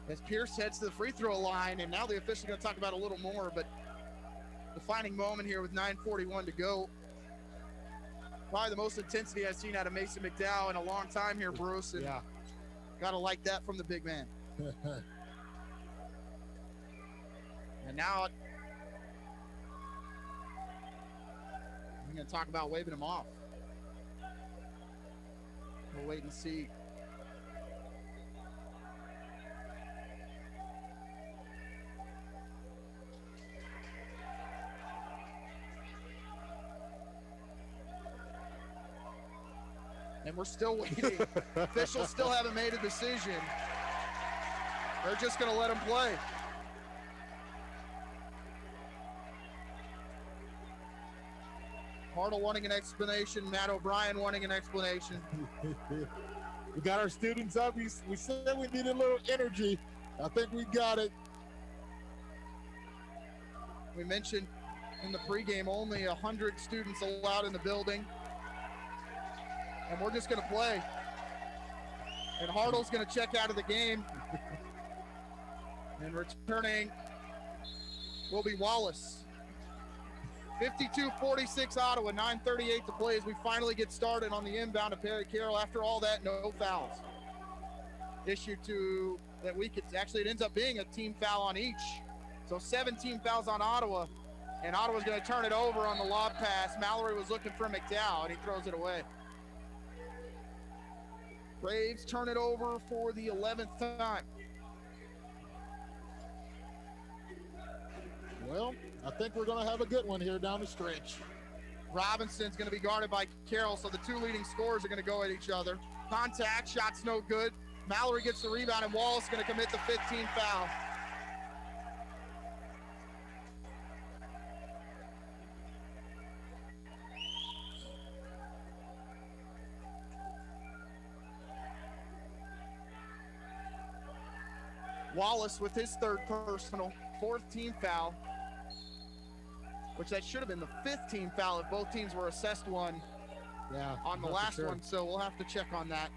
As Pierce heads to the free throw line, and now the official's going to talk about a little more, but defining moment here with 9:41 to go. Probably the most intensity I've seen out of Mason McDowell in a long time here, Bruce. And got to like that from the big man. And now I'm going to talk about waving him off. We'll wait and see. And we're still waiting. Officials still haven't made a decision. They're just going to let him play. Hartle wanting an explanation. Matt O'Brien wanting an explanation. We got our students up. We said we needed a little energy. I think we got it. We mentioned in the pregame only 100 students allowed in the building. And we're just going to play. And Hartle's going to check out of the game. And returning will be Wallace. 52-46 Ottawa, 9:38 to play as we finally get started on the inbound of Perry Carroll. After all that, no fouls. Issued to that week, it ends up being a team foul on each. So 17 fouls on Ottawa, and Ottawa's going to turn it over on the lob pass. Mallory was looking for McDowell, and he throws it away. Braves turn it over for the 11th time. Well, I think we're going to have a good one here down the stretch. Robinson's going to be guarded by Carroll, so the two leading scorers are going to go at each other. Contact, shot's no good. Mallory gets the rebound, and Wallace is going to commit the 15th foul. Wallace with his third personal, 4th team foul, which that should have been the 5th team foul if both teams were assessed one on the last one, so we'll have to check on that.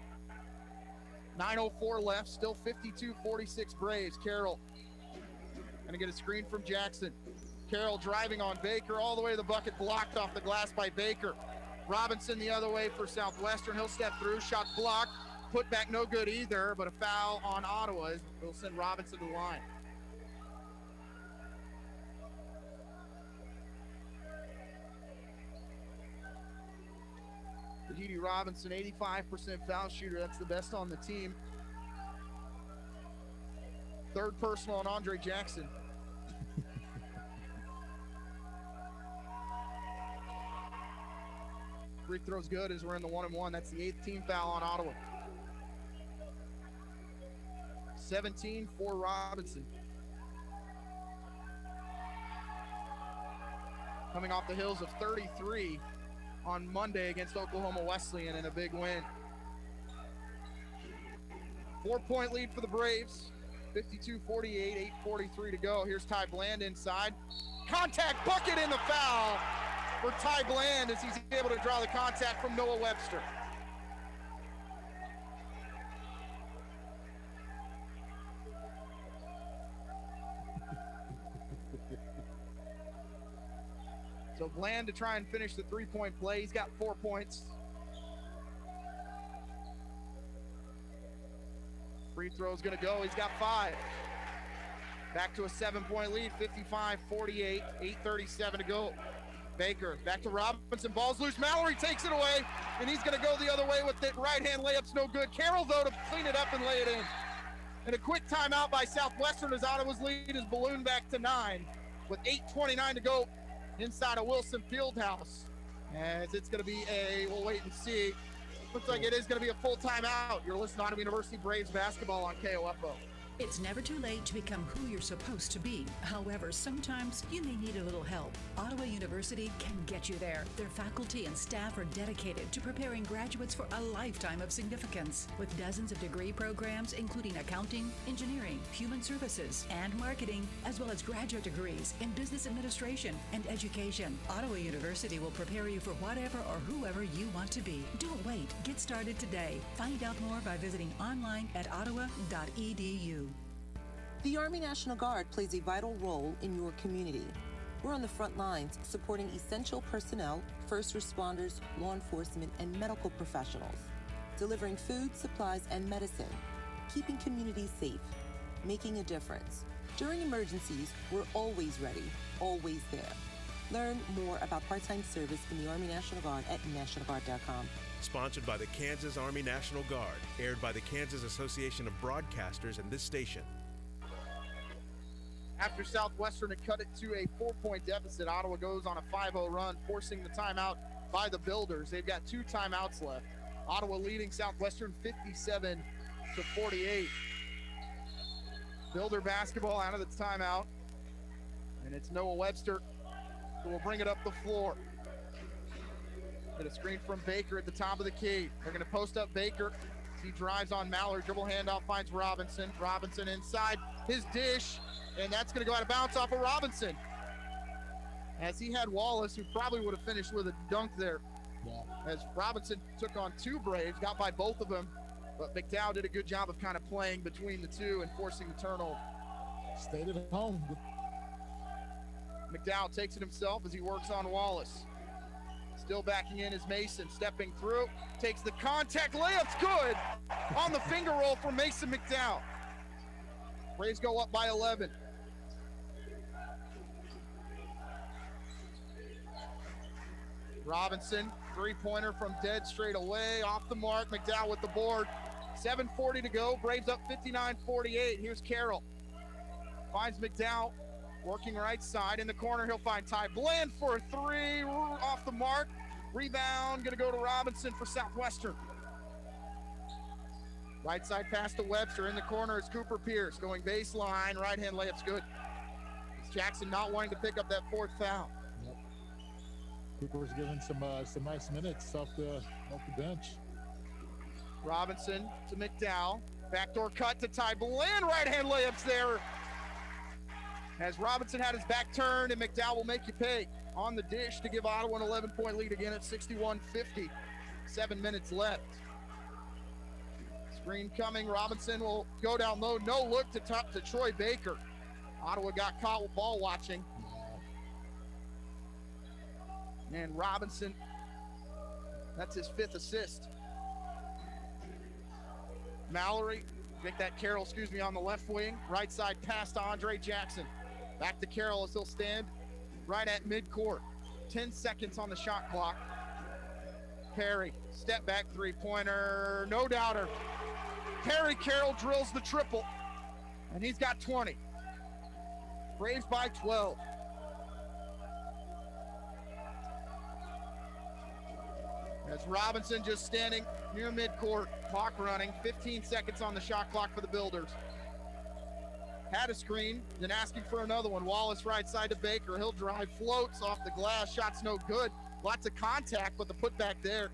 9:04 left, still 52-46 Braves. Carroll gonna get a screen from Jackson. Carroll driving on Baker, all the way to the bucket, blocked off the glass by Baker. Robinson the other way for Southwestern. He'll step through, shot blocked. Put back no good either, but a foul on Ottawa will send Robinson to the line. Tahiti Robinson, 85% foul shooter. That's the best on the team. Third personal on Andre Jackson. Free throw's good as we're in the 1-and-1. That's the 8th team foul on Ottawa. 17 for Robinson. Coming off the heels of 33 on Monday against Oklahoma Wesleyan in a big win. 4-point lead for the Braves. 52-48, 8:43 to go. Here's Ty Bland inside. Contact bucket in the foul for Ty Bland as he's able to draw the contact from Noah Webster. So Bland to try and finish the 3-point play. He's got 4 points. Free throw's gonna go, he's got 5. Back to a 7-point lead, 55-48, 8:37 to go. Baker, back to Robinson, ball's loose, Mallory takes it away, and he's gonna go the other way with it. Right-hand layup's no good. Carroll, though, to clean it up and lay it in. And a quick timeout by Southwestern as Ottawa's lead is ballooned back to 9 with 8:29 to go inside of Wilson Fieldhouse. As it's gonna be we'll wait and see. Looks like it is going to be a full timeout. You're listening to Ottawa University Braves basketball on KOFO. It's never too late to become who you're supposed to be. However, sometimes you may need a little help. Ottawa University can get you there. Their faculty and staff are dedicated to preparing graduates for a lifetime of significance. With dozens of degree programs, including accounting, engineering, human services, and marketing, as well as graduate degrees in business administration and education, Ottawa University will prepare you for whatever or whoever you want to be. Don't wait. Get started today. Find out more by visiting online at ottawa.edu. The Army National Guard plays a vital role in your community. We're on the front lines supporting essential personnel, first responders, law enforcement, and medical professionals, delivering food, supplies, and medicine, keeping communities safe, making a difference. During emergencies, we're always ready, always there. Learn more about part-time service in the Army National Guard at nationalguard.com. Sponsored by the Kansas Army National Guard, aired by the Kansas Association of Broadcasters and this station. After Southwestern had cut it to a 4-point deficit, Ottawa goes on a 5-0 run, forcing the timeout by the Builders. They've got 2 timeouts left. Ottawa leading Southwestern 57-48. Builder basketball out of the timeout. And it's Noah Webster who will bring it up the floor. Get a screen from Baker at the top of the key. They're going to post up Baker. He drives on Mallory. Dribble handoff finds Robinson. Robinson inside his dish. And that's going to go out of bounds off of Robinson. As he had Wallace, who probably would have finished with a dunk there. Yeah. As Robinson took on 2 Braves, got by both of them. But McDowell did a good job of kind of playing between the two and forcing the turnover. Stayed at home. McDowell takes it himself as he works on Wallace. Still backing in is Mason, stepping through, takes the contact, layup's good on the finger roll from Mason McDowell. Braves go up by 11. Robinson, 3-pointer from dead straight away, off the mark. McDowell with the board. 7:40 to go. Braves up 59-48. Here's Carroll. Finds McDowell, working right side. In the corner, he'll find Ty Bland for a 3. Off the mark. Rebound, gonna go to Robinson for Southwestern. Right side pass to Webster. In the corner is Cooper Pierce going baseline. Right-hand layup's good. It's Jackson not wanting to pick up that 4th foul. Yep. Cooper's given some nice minutes off the bench. Robinson to McDowell. Backdoor cut to Ty Bland. Right-hand layups there. As Robinson had his back turned, and McDowell will make you pay on the dish to give Ottawa an 11-point lead again at 61-50. 7 minutes left. Screen coming. Robinson will go down low. No look to Troy Baker. Ottawa got caught with ball watching. And Robinson, that's his 5th assist. Mallory, make that Carroll, on the left wing. Right side pass to Andre Jackson. Back to Carroll as he'll stand right at midcourt. 10 seconds on the shot clock. Perry, step back three-pointer, no doubter. Perry Carroll drills the triple, and he's got 20. Braves by 12. As Robinson just standing near midcourt, clock running, 15 seconds on the shot clock for the Builders. Had a screen, then asking for another one. Wallace right side to Baker. He'll drive, floats off the glass. Shot's no good. Lots of contact, but the putback there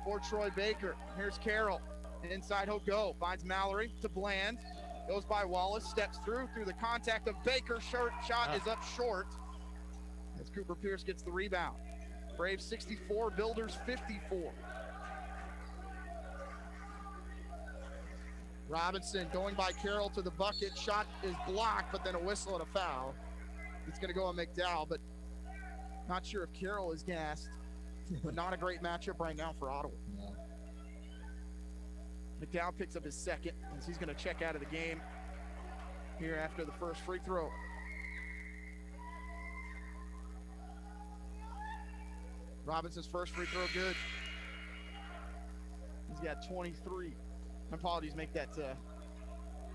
for Troy Baker. Here's Carroll. Inside he'll go. Finds Mallory to Bland. Goes by Wallace. Steps through the contact of Baker. Shot is up short as Cooper Pierce gets the rebound. Braves 64, Builders 54. Robinson going by Carroll to the bucket. Shot is blocked, but then a whistle and a foul. It's going to go on McDowell, but not sure if Carroll is gassed. But not a great matchup right now for Ottawa. No. McDowell picks up his second as he's going to check out of the game here after the first free throw. Robinson's first free throw good. He's got 23. My apologies, make that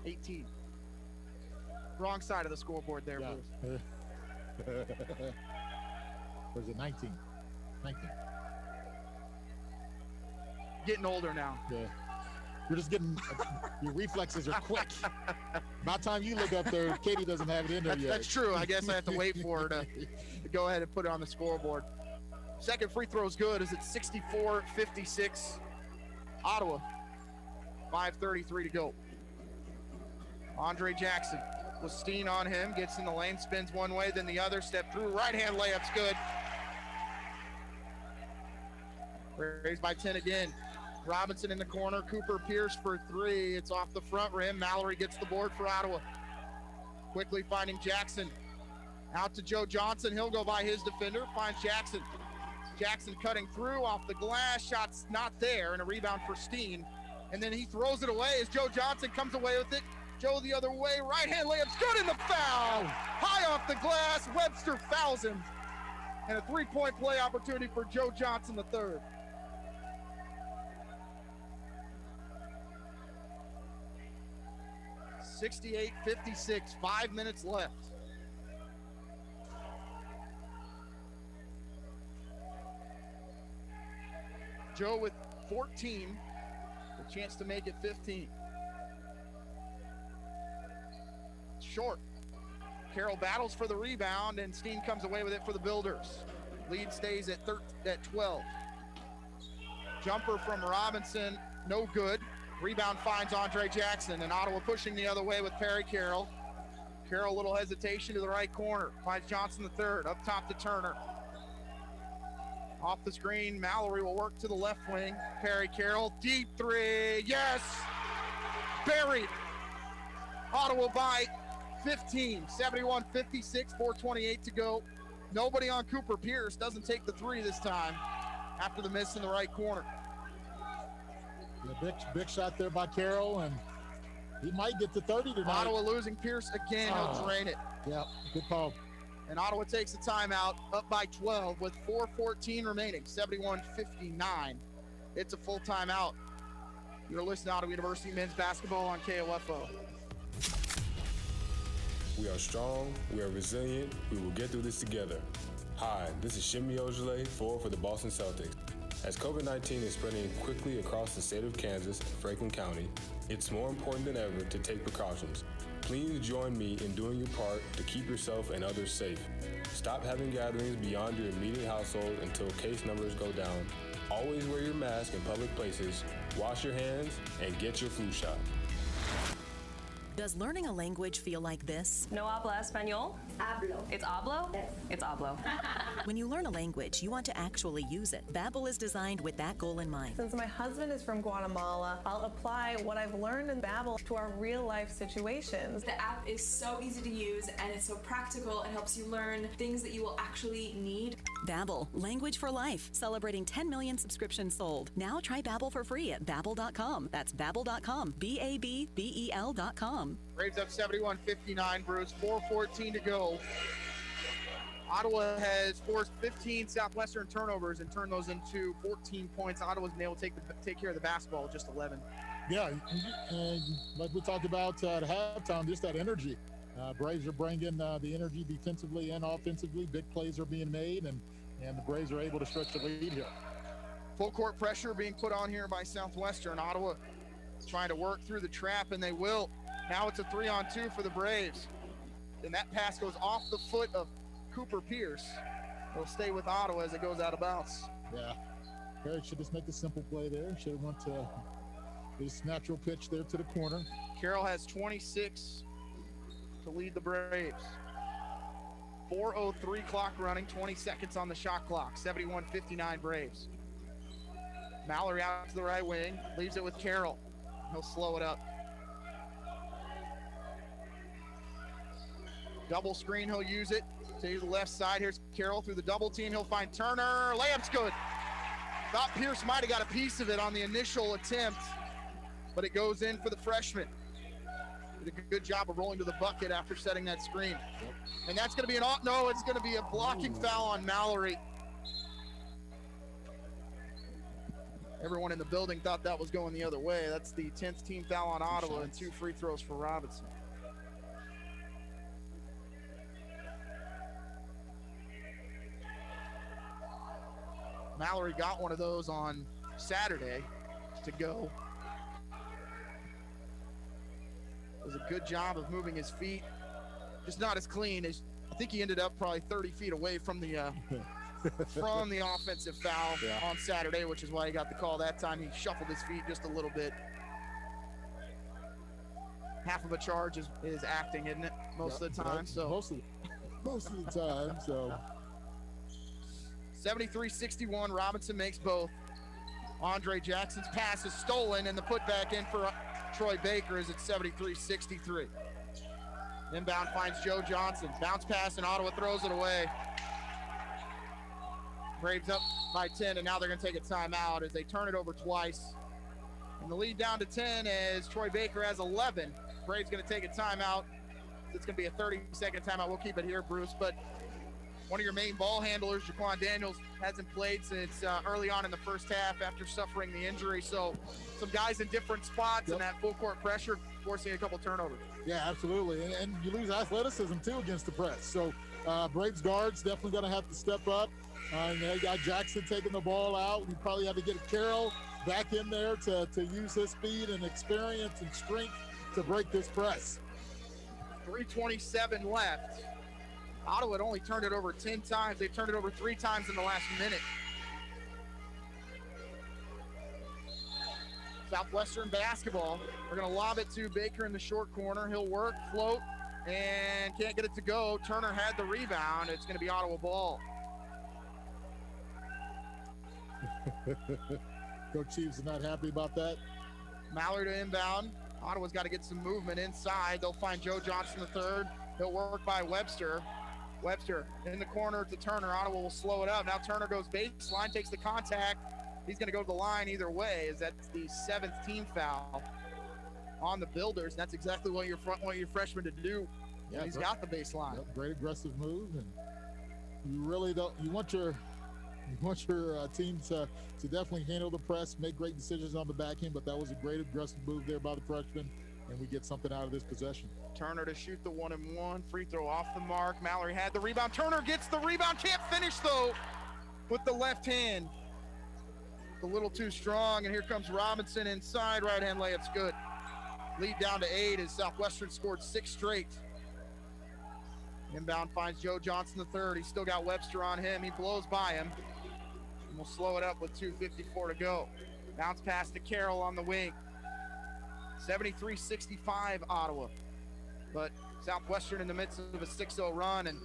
18. Wrong side of the scoreboard there, Bruce. Or is it 19? 19. Getting older now. Yeah. You're just getting, your reflexes are quick. By the time you look up there, Katie doesn't have it in there yet. That's true. I guess I have to wait for her to go ahead and put it on the scoreboard. Second free throw is good as it's 64-56 Ottawa. 5:33 to go. Andre Jackson with Steen on him, gets in the lane, spins one way, then the other, step through, right-hand layup's good. Raised by 10 again. Robinson in the corner, Cooper Pierce for three. It's off the front rim. Mallory gets the board for Ottawa. Quickly finding Jackson. Out to Joe Johnson. He'll go by his defender, finds Jackson. Jackson cutting through off the glass. Shot's not there, and a rebound for Steen. And then he throws it away as Joe Johnson comes away with it. Joe the other way, right-hand layup's good in the foul. High off the glass, Webster fouls him. And a three-point play opportunity for Joe Johnson III. (68-56), 5 minutes left. Joe with 14, a chance to make it 15. Short. Carroll battles for the rebound, and Steen comes away with it for the Builders. Lead stays at 12. Jumper from Robinson, no good. Rebound finds Andre Jackson, and Ottawa pushing the other way with Perry Carroll. Carroll, a little hesitation to the right corner. Finds Johnson III, up top to Turner. Off the screen, Mallory will work to the left wing. Perry Carroll, deep three, yes! Buried. Ottawa by 15, 71-56, 4:28 to go. Nobody on Cooper Pierce, doesn't take the three this time after the miss in the right corner. Yeah, big shot there by Carroll, and he might get to 30 tonight. Ottawa losing Pierce again, he'll drain it. Yeah, good call. And Ottawa takes a timeout, up by 12 with 4:14 remaining, 71-59. It's a full timeout. You're listening to Ottawa University men's basketball on KOFO. We are strong, we are resilient, we will get through this together. Hi, this is Shimmy Ojale, forward for the Boston Celtics. As COVID-19 is spreading quickly across the state of Kansas and Franklin County, it's more important than ever to take precautions. Please join me in doing your part to keep yourself and others safe. Stop having gatherings beyond your immediate household until case numbers go down. Always wear your mask in public places, wash your hands, and get your flu shot. Does learning a language feel like this? No habla español? Hablo. It's hablo? Yes. It's hablo. When you learn a language, you want to actually use it. Babbel is designed with that goal in mind. Since my husband is from Guatemala, I'll apply what I've learned in Babbel to our real-life situations. The app is so easy to use and it's so practical. It helps you learn things that you will actually need. Babbel, language for life, celebrating 10 million subscriptions sold. Now try Babbel for free at babbel.com. That's babbel.com, BABBEL.com. Braves up 71-59, Bruce. 4:14 to go. Ottawa has forced 15 Southwestern turnovers and turned those into 14 points. Ottawa's been able to take care of the basketball with just 11. Yeah, and like we talked about at halftime, just that energy. Braves are bringing the energy defensively and offensively. Big plays are being made, and the Braves are able to stretch the lead here. Full court pressure being put on here by Southwestern. Ottawa trying to work through the trap, and they will. Now it's a 3-on-2 for the Braves. And that pass goes off the foot of Cooper Pierce. It'll stay with Ottawa as it goes out of bounds. Yeah, Barrett should just make a simple play there. Should have went to this natural pitch there to the corner. Carroll has 26 to lead the Braves. 4:03 clock running, 20 seconds on the shot clock. 71-59 Braves. Mallory out to the right wing, leaves it with Carroll. He'll slow it up. Double screen, he'll use it to the left side. Here's Carroll through the double team. He'll find Turner. Layup's good. Thought Pierce might have got a piece of it on the initial attempt, but it goes in for the freshman. Did a good job of rolling to the bucket after setting that screen. And that's going to be it's going to be a blocking foul on Mallory. Everyone in the building thought that was going the other way. That's the 10th team foul on Ottawa and 2 free throws for Robinson. Mallory got one of those on Saturday to go. Does a good job of moving his feet. Just not as clean as, I think he ended up probably 30 feet away from the offensive foul on Saturday, which is why he got the call that time. He shuffled his feet just a little bit. Half of a charge is acting, isn't it? Most of the time. So most of the time. So 73-61, Robinson makes both. Andre Jackson's pass is stolen, and the putback in for Troy Baker is at 73-63. Inbound finds Joe Johnson. Bounce pass, and Ottawa throws it away. Braves up by 10, and now they're going to take a timeout as they turn it over twice. And the lead down to 10 as Troy Baker has 11. Braves going to take a timeout. It's going to be a 30-second timeout. We'll keep it here, Bruce. But one of your main ball handlers, Jaquan Daniels, hasn't played since early on in the first half after suffering the injury. So some guys in different spots and that full court pressure forcing a couple turnovers. Yeah, absolutely. And you lose athleticism, too, against the press. So Braves guards definitely going to have to step up. And they got Jackson taking the ball out. We probably have to get Carroll back in there to use his speed and experience and strength to break this press. 3:27 left. Ottawa had only turned it over 10 times. They've turned it over 3 times in the last minute. Southwestern basketball. We're going to lob it to Baker in the short corner. He'll work, float, and can't get it to go. Turner had the rebound. It's going to be Ottawa ball. Coach Chiefs is not happy about that. Mallard to inbound. Ottawa's got to get some movement inside. They'll find Joe Johnson III. He'll work by Webster. Webster in the corner to Turner. Ottawa will slow it up. Now Turner goes baseline, takes the contact. He's going to go to the line either way, as that's the 7th team foul on the Builders. And that's exactly what you want your freshman to do. Yeah, he's got the baseline. Yep, great aggressive move, and you really don't. You want your team to definitely handle the press, make great decisions on the back end. But that was a great aggressive move there by the freshman, and we get something out of this possession. Turner to shoot the 1-and-1. Free throw off the mark. Mallory had the rebound. Turner gets the rebound. Can't finish, though, with the left hand. A little too strong, and here comes Robinson inside. Right hand layup's good. Lead down to 8 as Southwestern scored 6 straight. Inbound finds Joe Johnson III. He's still got Webster on him. He blows by him. And we'll slow it up with 2:54 to go. Bounce pass to Carroll on the wing. 73-65 Ottawa. But Southwestern in the midst of a 6-0 run, and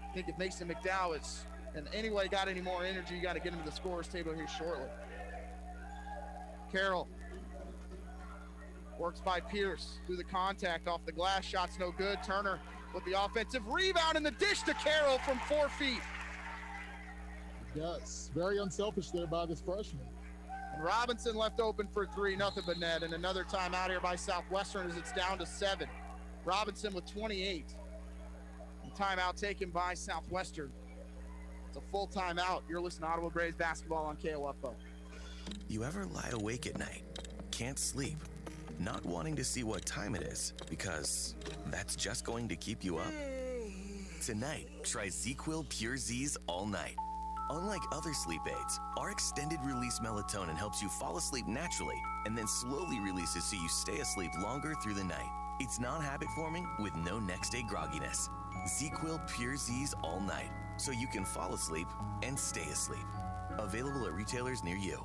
I think if Mason McDowell is in any way got any more energy, you got to get him to the scorer's table here shortly. Carroll works by Pierce through the contact off the glass. Shot's no good. Turner with the offensive rebound and the dish to Carroll from 4 feet. Yes, very unselfish there by this freshman. And Robinson left open for 3, nothing but net. And another timeout here by Southwestern as it's down to 7. Robinson with 28. timeout taken by Southwestern. It's a full timeout. You're listening to Ottawa Braves basketball on KOFO. You ever lie awake at night, can't sleep, not wanting to see what time it is because that's just going to keep you up? Tonight, try ZzzQuil Pure Z's all night. Unlike other sleep aids, our extended release melatonin helps you fall asleep naturally and then slowly releases so you stay asleep longer through the night. It's non-habit forming with no next day grogginess. ZzzQuil Pure Z's all night so you can fall asleep and stay asleep. Available at retailers near you.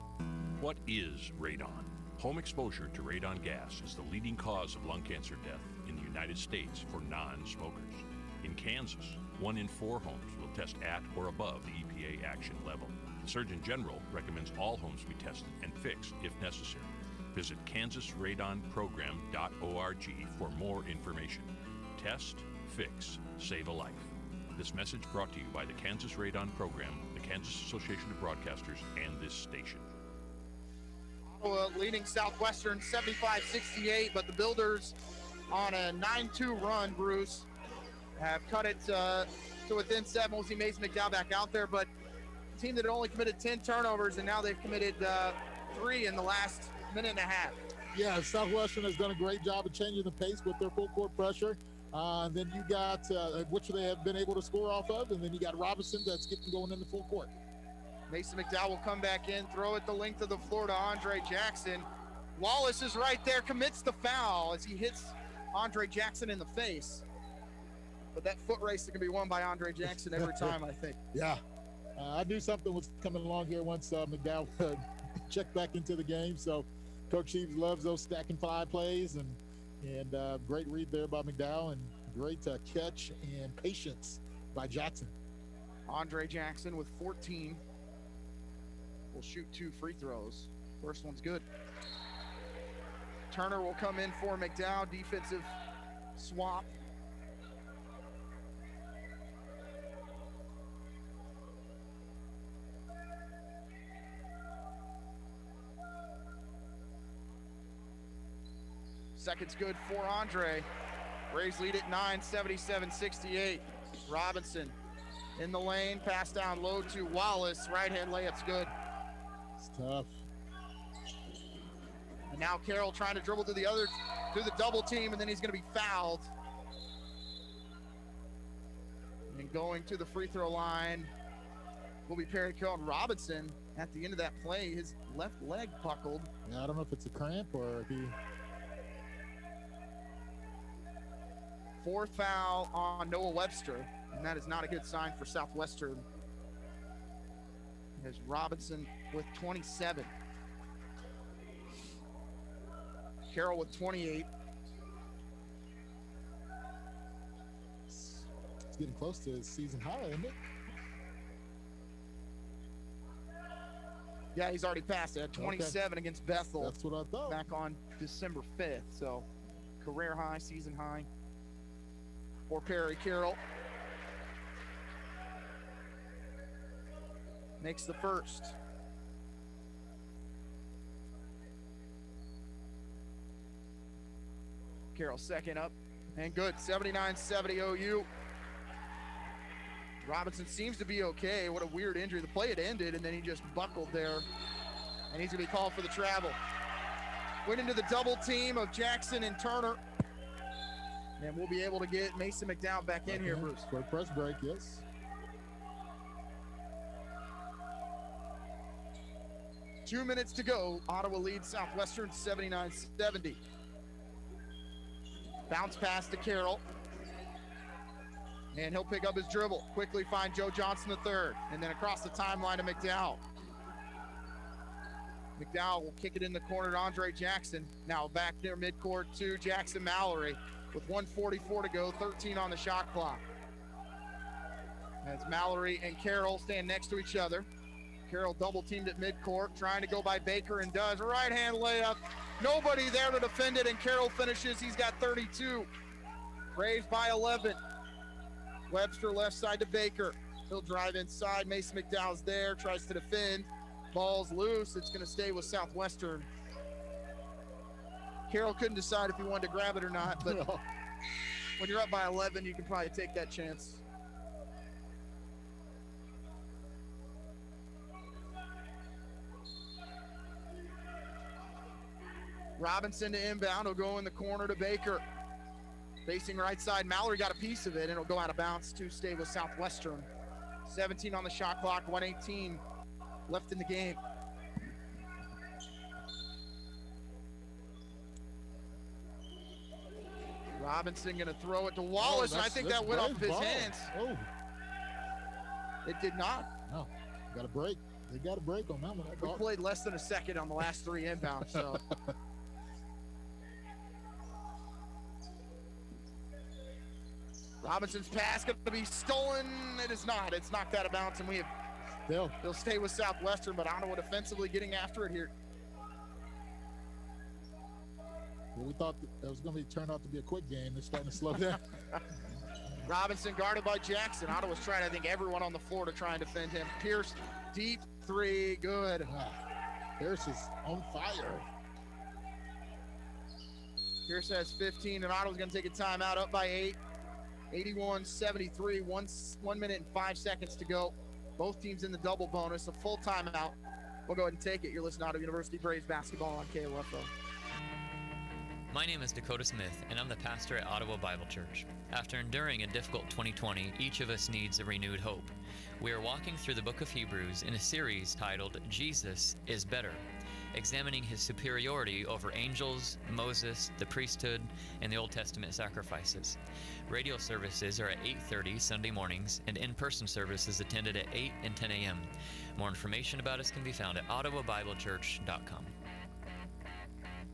What is radon? Home exposure to radon gas is the leading cause of lung cancer death in the United States for non-smokers. In Kansas, 1 in 4 homes will test at or above the EPA action level. The Surgeon General recommends all homes be tested and fixed if necessary. Visit kansasradonprogram.org for more information. Test, fix, save a life. This message brought to you by the Kansas Radon Program, the Kansas Association of Broadcasters, and this station. Ottawa leading Southwestern 75-68, but the Builders on a 9-2 run, Bruce, have cut it to within 7. We'll see Mason McDowell back out there, but a team that had only committed 10 turnovers, and now they've committed 3 in the last minute and a half. Yeah, Southwestern has done a great job of changing the pace with their full court pressure. And then you got, which they have been able to score off of, and then you got Robinson that's getting going in the full court. Mason McDowell will come back in, throw it the length of the floor to Andre Jackson. Wallace is right there, commits the foul as he hits Andre Jackson in the face. But that foot race is going to be won by Andre Jackson every time, I think. Yeah. I knew something was coming along here once McDowell checked back into the game. So Coach Sheaves loves those stacking 5 plays, and great read there by McDowell, and great catch and patience by Jackson. Andre Jackson with 14 will shoot 2 free throws. First one's good. Turner will come in for McDowell. Defensive swap. Second's good for Andre. Braves lead at 9, 77-68. Robinson in the lane, pass down low to Wallace. Right-hand layup's good. It's tough. And now Carroll trying to dribble to the double team, and then he's going to be fouled. And going to the free throw line will be Perry Carroll. And Robinson, at the end of that play, his left leg buckled. Yeah, I don't know if it's a cramp or if he... 4th foul on Noah Webster, and that is not a good sign for Southwestern. There's Robinson with 27. Carroll with 28. It's getting close to his season high, isn't it? Yeah, he's already passed it. 27 against Bethel. That's what I thought. Back on December 5th, so career high, season high. For Perry Carroll. Makes the first. Carroll second up and good. 79-70 OU. Robinson seems to be okay. What a weird injury. The play had ended and then he just buckled there. And he's gonna be called for the travel. Went into the double team of Jackson and Turner. And we'll be able to get Mason McDowell back in here, Bruce. For a press break, yes. 2 minutes to go. Ottawa leads Southwestern 79-70. Bounce pass to Carroll. And he'll pick up his dribble. Quickly find Joe Johnson III. And then across the timeline to McDowell. McDowell will kick it in the corner to Andre Jackson. Now back near midcourt to Jackson Mallory. With 1:44 to go, 13 on the shot clock. As Mallory and Carroll stand next to each other. Carroll double teamed at midcourt, trying to go by Baker and does. A right-hand layup. Nobody there to defend it, and Carroll finishes. He's got 32. Braves by 11. Webster left side to Baker. He'll drive inside. Mason McDowell's there, tries to defend. Ball's loose. It's going to stay with Southwestern. Carroll couldn't decide if he wanted to grab it or not, but when you're up by 11, you can probably take that chance. Robinson to inbound. He'll go in the corner to Baker. Facing right side, Mallory got a piece of it, and it'll go out of bounds to stay with Southwestern. 17 on the shot clock, 1:18 left in the game. Robinson gonna throw it to Wallace, and I think that went off of his hands. Oh. It did not. No, got a break. They got a break on that one. We played less than a second on the last 3 inbounds, so. Robinson's pass going to be stolen. It is not. It's knocked out of bounds, and they'll stay with Southwestern, but Ottawa defensively getting after it here. Well, we thought that was going to turn out to be a quick game. They're starting to slow down. Robinson guarded by Jackson. Ottawa's tried, I think, everyone on the floor to try and defend him. Pierce, deep 3, good. Wow. Pierce is on fire. Pierce has 15, and Ottawa's going to take a timeout, up by 8. 81-73, 1 minute and 5 seconds to go. Both teams in the double bonus, a full timeout. We'll go ahead and take it. You're listening to Ottawa University Braves basketball on KOFO. My name is Dakota Smith, and I'm the pastor at Ottawa Bible Church. After enduring a difficult 2020, each of us needs a renewed hope. We are walking through the book of Hebrews in a series titled Jesus is Better, examining his superiority over angels, Moses, the priesthood, and the Old Testament sacrifices. Radio services are at 8:30 Sunday mornings, and in-person services attended at 8 and 10 a.m. More information about us can be found at ottawabiblechurch.com.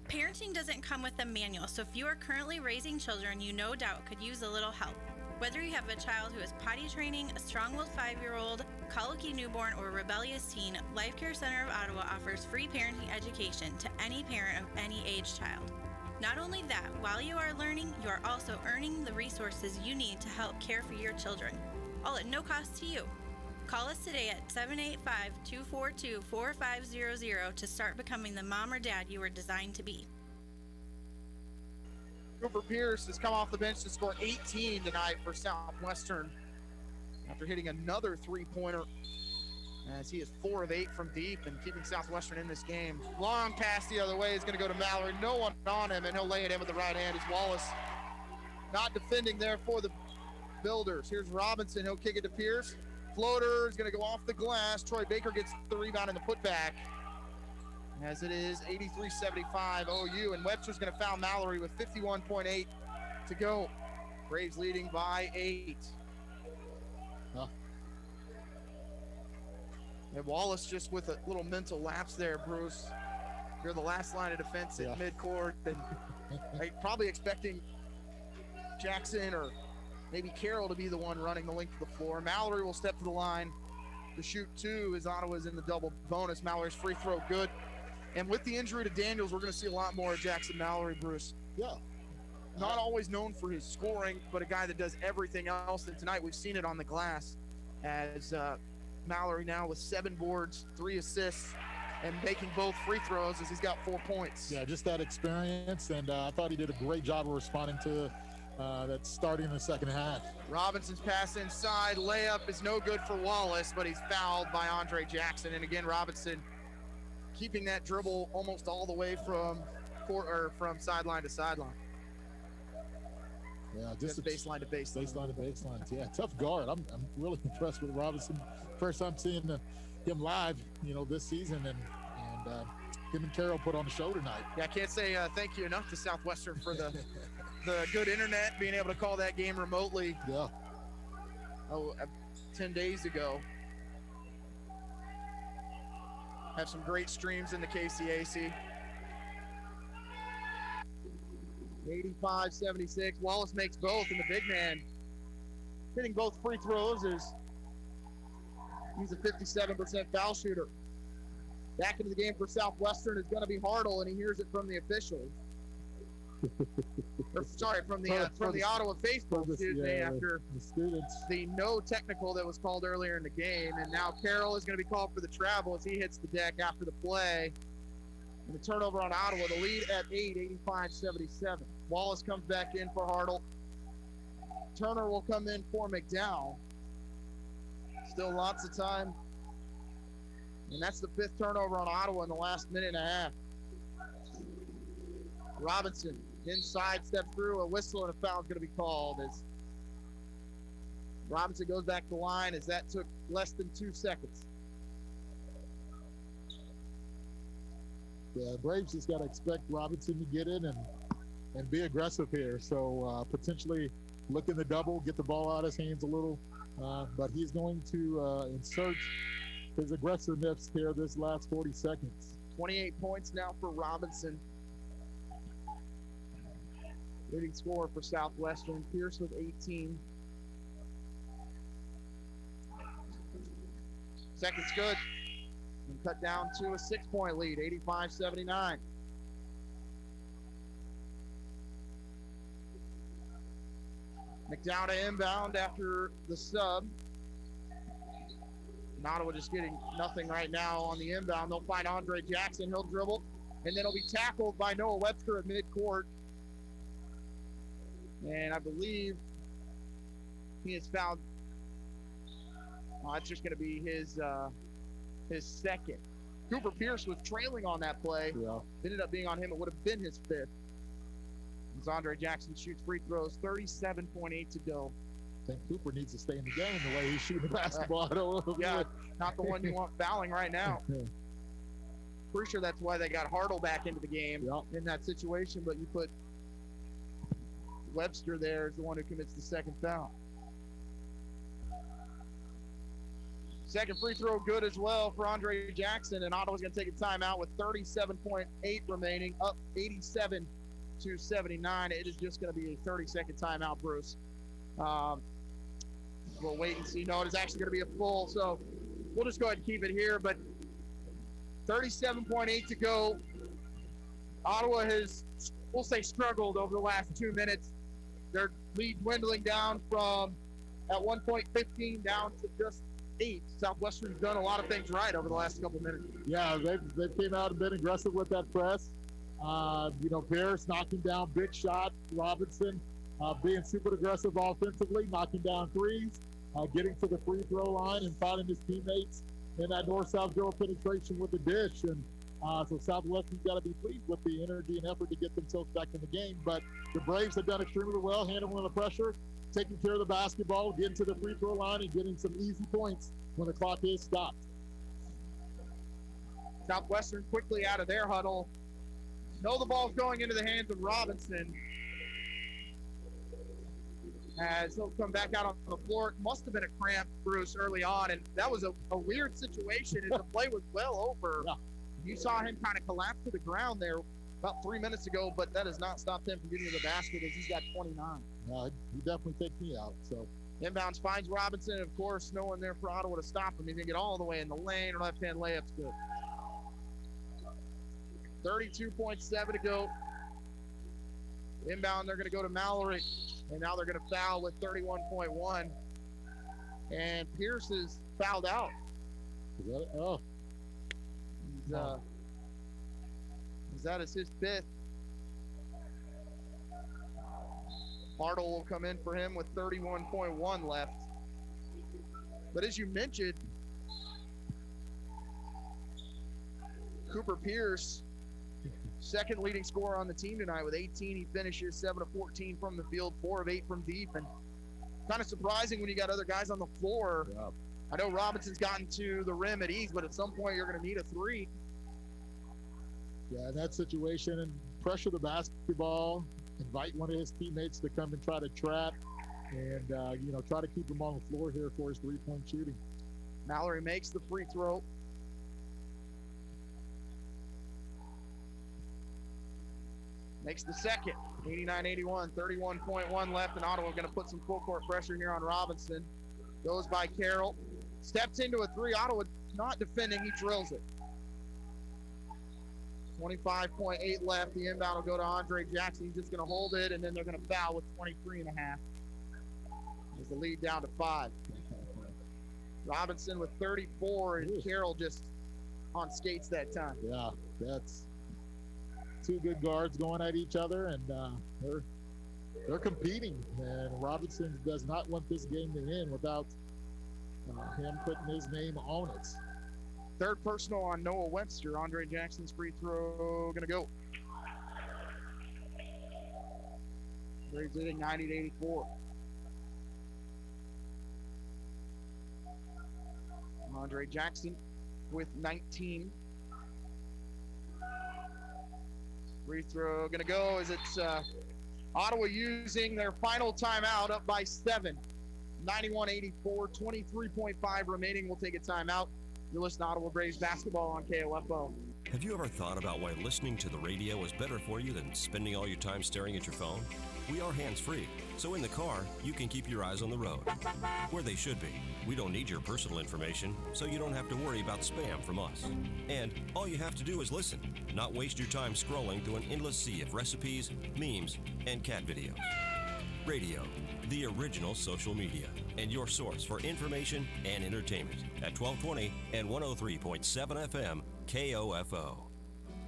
Parenting doesn't come with a manual, so if you are currently raising children you no doubt could use a little help. Whether you have a child who is potty training, a strong-willed 5-year-old, colicky newborn, or rebellious teen, Life Care Center of Ottawa offers free parenting education to any parent of any age child. Not only that, while you are learning, you are also earning the resources you need to help care for your children, all at no cost to you. Call us today at 785-242-4500 to start becoming the mom or dad you were designed to be. Cooper Pierce has come off the bench to score 18 tonight for Southwestern after hitting another 3-pointer, as he is 4 of 8 from deep and keeping Southwestern in this game. Long pass the other way is going to go to Mallory. No one on him, and he'll lay it in with the right hand as Wallace not defending there for the Builders. Here's Robinson. He'll kick it to Pierce. Floater is going to go off the glass. Troy Baker gets the rebound and the putback, as it is 83-75 OU, and Webster's going to foul Mallory with 51.8 to go. Braves leading by 8. And Wallace just with a little mental lapse there, Bruce. You're the last line of defense at midcourt, and probably expecting Jackson or maybe Carroll to be the one running the length of the floor. Mallory will step to the line to shoot 2 as Ottawa's in the double bonus. Mallory's free throw good. And with the injury to Daniels, we're going to see a lot more of Jackson Mallory, Bruce. Yeah. Not always known for his scoring, but a guy that does everything else. And tonight we've seen it on the glass, as Mallory now with 7 boards, 3 assists, and making both free throws as he's got 4 points. Yeah, just that experience, and I thought he did a great job of responding to that starting in the second half. Robinson's pass inside, layup is no good for Wallace, but he's fouled by Andre Jackson. And again, Robinson keeping that dribble almost all the way from sideline to sideline. Yeah, just baseline to baseline. Baseline to baseline. Yeah, tough guard. I'm really impressed with Robinson. First time seeing him live, this season, and him and Carroll put on the show tonight. Yeah, I can't say thank you enough to Southwestern for the good internet, being able to call that game remotely. Yeah. 10 days ago. Have some great streams in the KCAC. 85-76. Wallace makes both, and the big man hitting both free throws as he's a 57% foul shooter. Back into the game for Southwestern is going to be Hartle, and he hears it from the officials. From the Ottawa Facebook, after the students. The no technical that was called earlier in the game, and now Carroll is going to be called for the travel as he hits the deck after the play. And the turnover on Ottawa, the lead at 8, 85-77. Wallace comes back in for Hartle. Turner will come in for McDowell. Still lots of time. And that's the 5th turnover on Ottawa in the last minute and a half. Robinson inside, steps through, a whistle and a foul is going to be called as Robinson goes back to the line as that took less than 2 seconds. The Braves just got to expect Robinson to get in and be aggressive here. So potentially look in the double, get the ball out of his hands a little. But he's going to insert his aggressiveness here this last 40 seconds. 28 points now for Robinson. Leading scorer for Southwestern. Pierce with 18. Second's good. And cut down to a 6-point lead, 85-79. McDowell to inbound after the sub. And Ottawa just getting nothing right now on the inbound. They'll find Andre Jackson. He'll dribble. And then he'll be tackled by Noah Webster at midcourt. And I believe he has fouled. It's just going to be his second. Cooper Pierce was trailing on that play. Yeah. Ended up being on him. It would have been his 5th. As Andre Jackson shoots free throws, 37.8 to go. I think Cooper needs to stay in the game the way he's shooting the basketball. Yeah, not the one you want fouling right now. Pretty sure that's why they got Hartle back into the game in that situation, but you put Webster there as the one who commits the second foul. Second free throw good as well for Andre Jackson, and Ottawa's going to take a timeout with 37.8 remaining, up 87-79. It is just going to be a 30-second timeout, Bruce. We'll wait and see. No, it is actually going to be a full, so we'll just go ahead and keep it here. But 37.8 to go. Ottawa has, we'll say, struggled over the last 2 minutes. Their lead dwindling down from, at one point, 15 down to just 8. Southwestern's done a lot of things right over the last couple minutes. Yeah, they came out and been aggressive with that press. Pierce knocking down big shot. Robinson being super aggressive offensively, knocking down threes, getting to the free throw line and finding his teammates in that north-south dribble penetration with the dish. And so Southwestern's got to be pleased with the energy and effort to get themselves back in the game. But the Braves have done extremely well handling the pressure, taking care of the basketball, getting to the free throw line, and getting some easy points when the clock is stopped. Southwestern quickly out of their huddle. Know the ball's going into the hands of Robinson. As he'll come back out on the floor. It must have been a cramp, Bruce, early on, and that was a weird situation as the play was well over. Yeah. You saw him kind of collapse to the ground there about 3 minutes ago, but that has not stopped him from getting to the basket as he's got 29. He definitely takes me out. So inbounds finds Robinson. Of course, no one there for Ottawa to stop him. He's going to get all the way in the lane. Left-hand layup's good. 32.7 to go. Inbound, they're going to go to Mallory. And now they're going to foul with 31.1. And Pierce is fouled out. That is his 5th. Hartle will come in for him with 31.1 left. But as you mentioned, Cooper Pierce, second leading scorer on the team tonight with 18. He finishes 7 of 14 from the field, 4 of 8 from deep. And kind of surprising when you got other guys on the floor. Yeah. I know Robinson's gotten to the rim at ease, but at some point you're going to need a 3. Yeah, in that situation, and pressure the basketball, invite one of his teammates to come and try to trap, and try to keep him on the floor here for his 3-point shooting. Mallory makes the free throw. Makes the second. 89-81, 31.1 left, and Ottawa going to put some full court pressure here on Robinson. Goes by Carroll. Steps into a 3. Ottawa not defending. He drills it. 25.8 left. The inbound will go to Andre Jackson. He's just going to hold it, and then they're going to foul with 23.5. There's the lead down to 5. Robinson with 34, and Carroll just on skates that time. Yeah, that's 2 good guards going at each other, and they're competing, and Robinson does not want this game to end without him putting his name on it. Third personal on Noah Webster. Andre Jackson's free throw gonna go. Braves leading 90-84. Andre Jackson with 19. Free throw gonna go as it's Ottawa using their final timeout, up by 7. 91-84, 23.5 remaining. We'll take a timeout. You're listening to Ottawa Braves basketball on KOFO. Have you ever thought about why listening to the radio is better for you than spending all your time staring at your phone? We are hands-free, so in the car, you can keep your eyes on the road, where they should be. We don't need your personal information, so you don't have to worry about spam from us. And all you have to do is listen, not waste your time scrolling through an endless sea of recipes, memes, and cat videos. Radio, the original social media, and your source for information and entertainment at 1220 and 103.7 FM KOFO.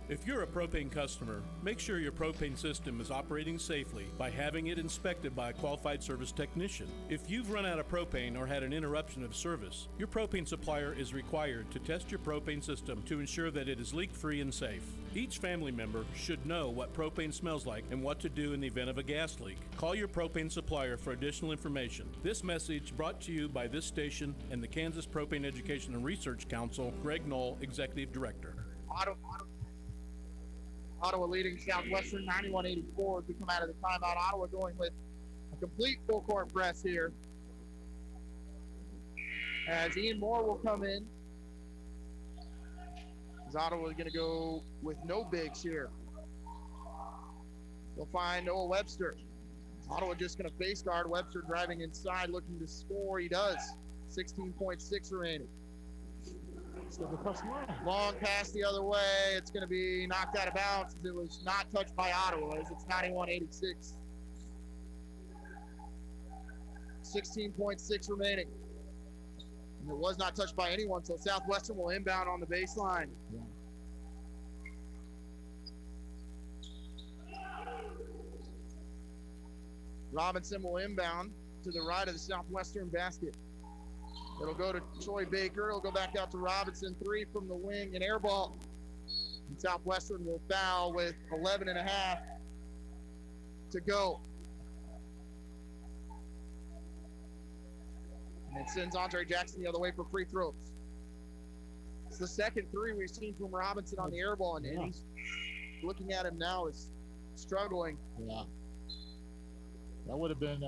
If you're a propane customer, make sure your propane system is operating safely by having it inspected by a qualified service technician. If you've run out of propane or had an interruption of service, your propane supplier is required to test your propane system to ensure that it is leak-free and safe. Each family member should know what propane smells like and what to do in the event of a gas leak. Call your propane supplier for additional information. This message brought to you by this station and the Kansas Propane Education and Research Council. Greg Knoll, Executive Director. Ottawa leading Southwestern 91-84 to come out of the timeout. Ottawa going with a complete full court press here. As Ian Moore will come in. As Ottawa is going to go with no bigs here. They'll find Noah Webster. Ottawa just going to face guard. Webster driving inside, looking to score. He does. 16.6 remaining. Long pass the other way. It's going to be knocked out of bounds as it was not touched by Ottawa, as it's 91-86. 16.6 remaining. And it was not touched by anyone, so Southwestern will inbound on the baseline. Yeah. Robinson will inbound to the right of the Southwestern basket. It'll go to Troy Baker. It'll go back out to Robinson. 3 from the wing, an air ball. And Southwestern will foul with 11.5 to go. And it sends Andre Jackson the other way for free throws. It's the second 3 we've seen from Robinson on the air ball, and he's looking at him now is struggling. Yeah. That would have been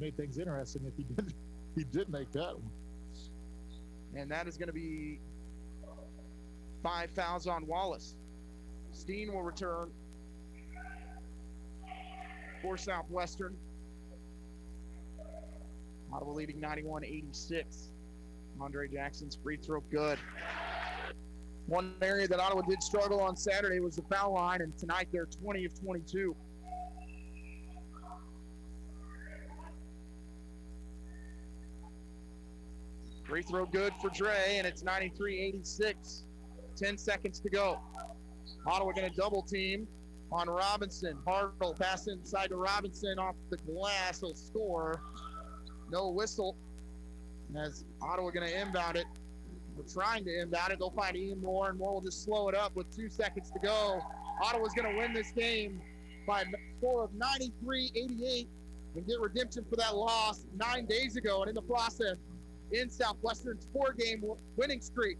made things interesting if he did make that one. And that is going to be 5 fouls on Wallace. Steen will return for Southwestern. Ottawa leading 91-86. Andre Jackson's free throw good. One area that Ottawa did struggle on Saturday was the foul line, and tonight they're 20 of 22. Free throw good for Dre, and it's 93-86. 10 seconds to go. Ottawa going to double team on Robinson. Hartle pass inside to Robinson off the glass. He'll score. No whistle. And as Ottawa going to inbound it. We're trying to inbound it. They'll find Ian Moore, and Moore will just slow it up with 2 seconds to go. Ottawa's going to win this game by a score of 93-88 and get redemption for that loss 9 days ago. And in the process, in Southwestern's 4-game winning streak,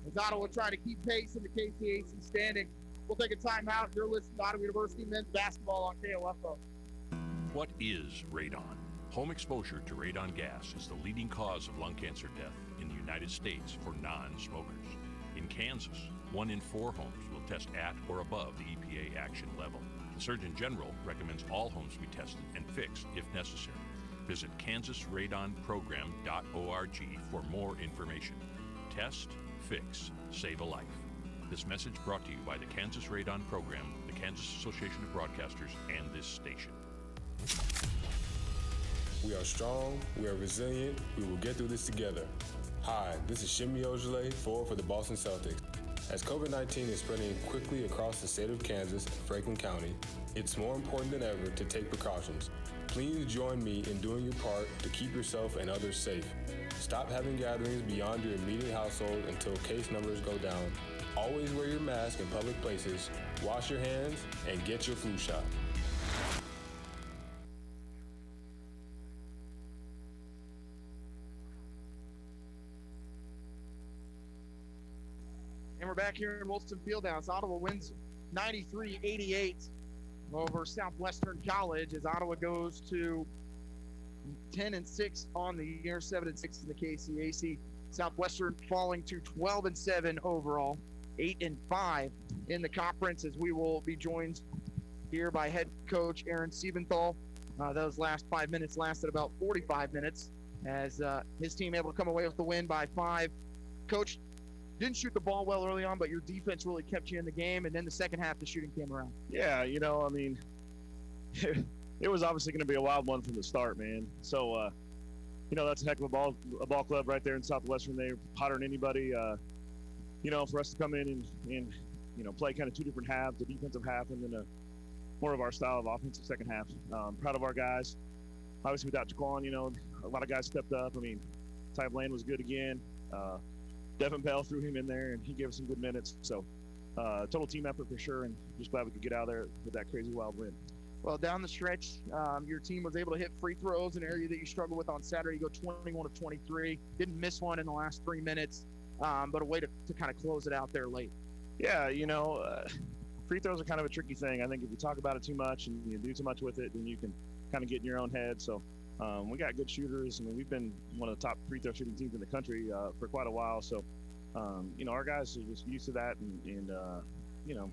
as Ottawa trying to keep pace in the KCAC standing. We'll take a timeout. You're listening to Ottawa University men's basketball on KOFO. What is radon? Home exposure to radon gas is the leading cause of lung cancer death in the United States for non-smokers. In Kansas, 1 in 4 homes will test at or above the EPA action level. The Surgeon General recommends all homes be tested and fixed if necessary. Visit kansasradonprogram.org for more information. Test, fix, save a life. This message brought to you by the Kansas Radon Program, the Kansas Association of Broadcasters, and this station. We are strong, we are resilient, we will get through this together. Hi, this is Shimi Ojale, forward for the Boston Celtics. As COVID-19 is spreading quickly across the state of Kansas and Franklin County, it's more important than ever to take precautions. Please join me in doing your part to keep yourself and others safe. Stop having gatherings beyond your immediate household until case numbers go down. Always wear your mask in public places, wash your hands, and get your flu shot. And we're back here in Wilson Fieldhouse. Ottawa wins 93-88 over Southwestern College as Ottawa goes to 10-6 on the year, 7-6 in the KCAC. Southwestern falling to 12-7 overall, 8-5 in the conference, as we will be joined here by head coach Aaron Siebenthal. Those last 5 minutes lasted about 45 minutes as his team able to come away with the win by 5. Coach, didn't shoot the ball well early on, but your defense really kept you in the game, and then the second half the shooting came around. Yeah, you know, I mean, it was obviously going to be a wild one from the start, man. So, you know, that's a heck of a ball club right there in Southwestern. They're hotter than anybody. You know, for us to come in and you know, play kind of two different halves, the defensive half and then more of our style of offensive second half. Proud of our guys. Obviously, without Jaquan, you know, a lot of guys stepped up. I mean, Ty Blaine was good again. Devin Bell threw him in there, and he gave us some good minutes. So, total team effort for sure, and just glad we could get out of there with that crazy wild win. Well, down the stretch, your team was able to hit free throws, an area that you struggled with on Saturday. You go 21 of 23. Didn't miss one in the last 3 minutes, but a way to kind of close it out there late. Yeah, you know, free throws are kind of a tricky thing. I think if you talk about it too much and you do too much with it, then you can kind of get in your own head. So we got good shooters. I mean, we've been one of the top free throw shooting teams in the country for quite a while. So, you know, our guys are just used to that, and you know,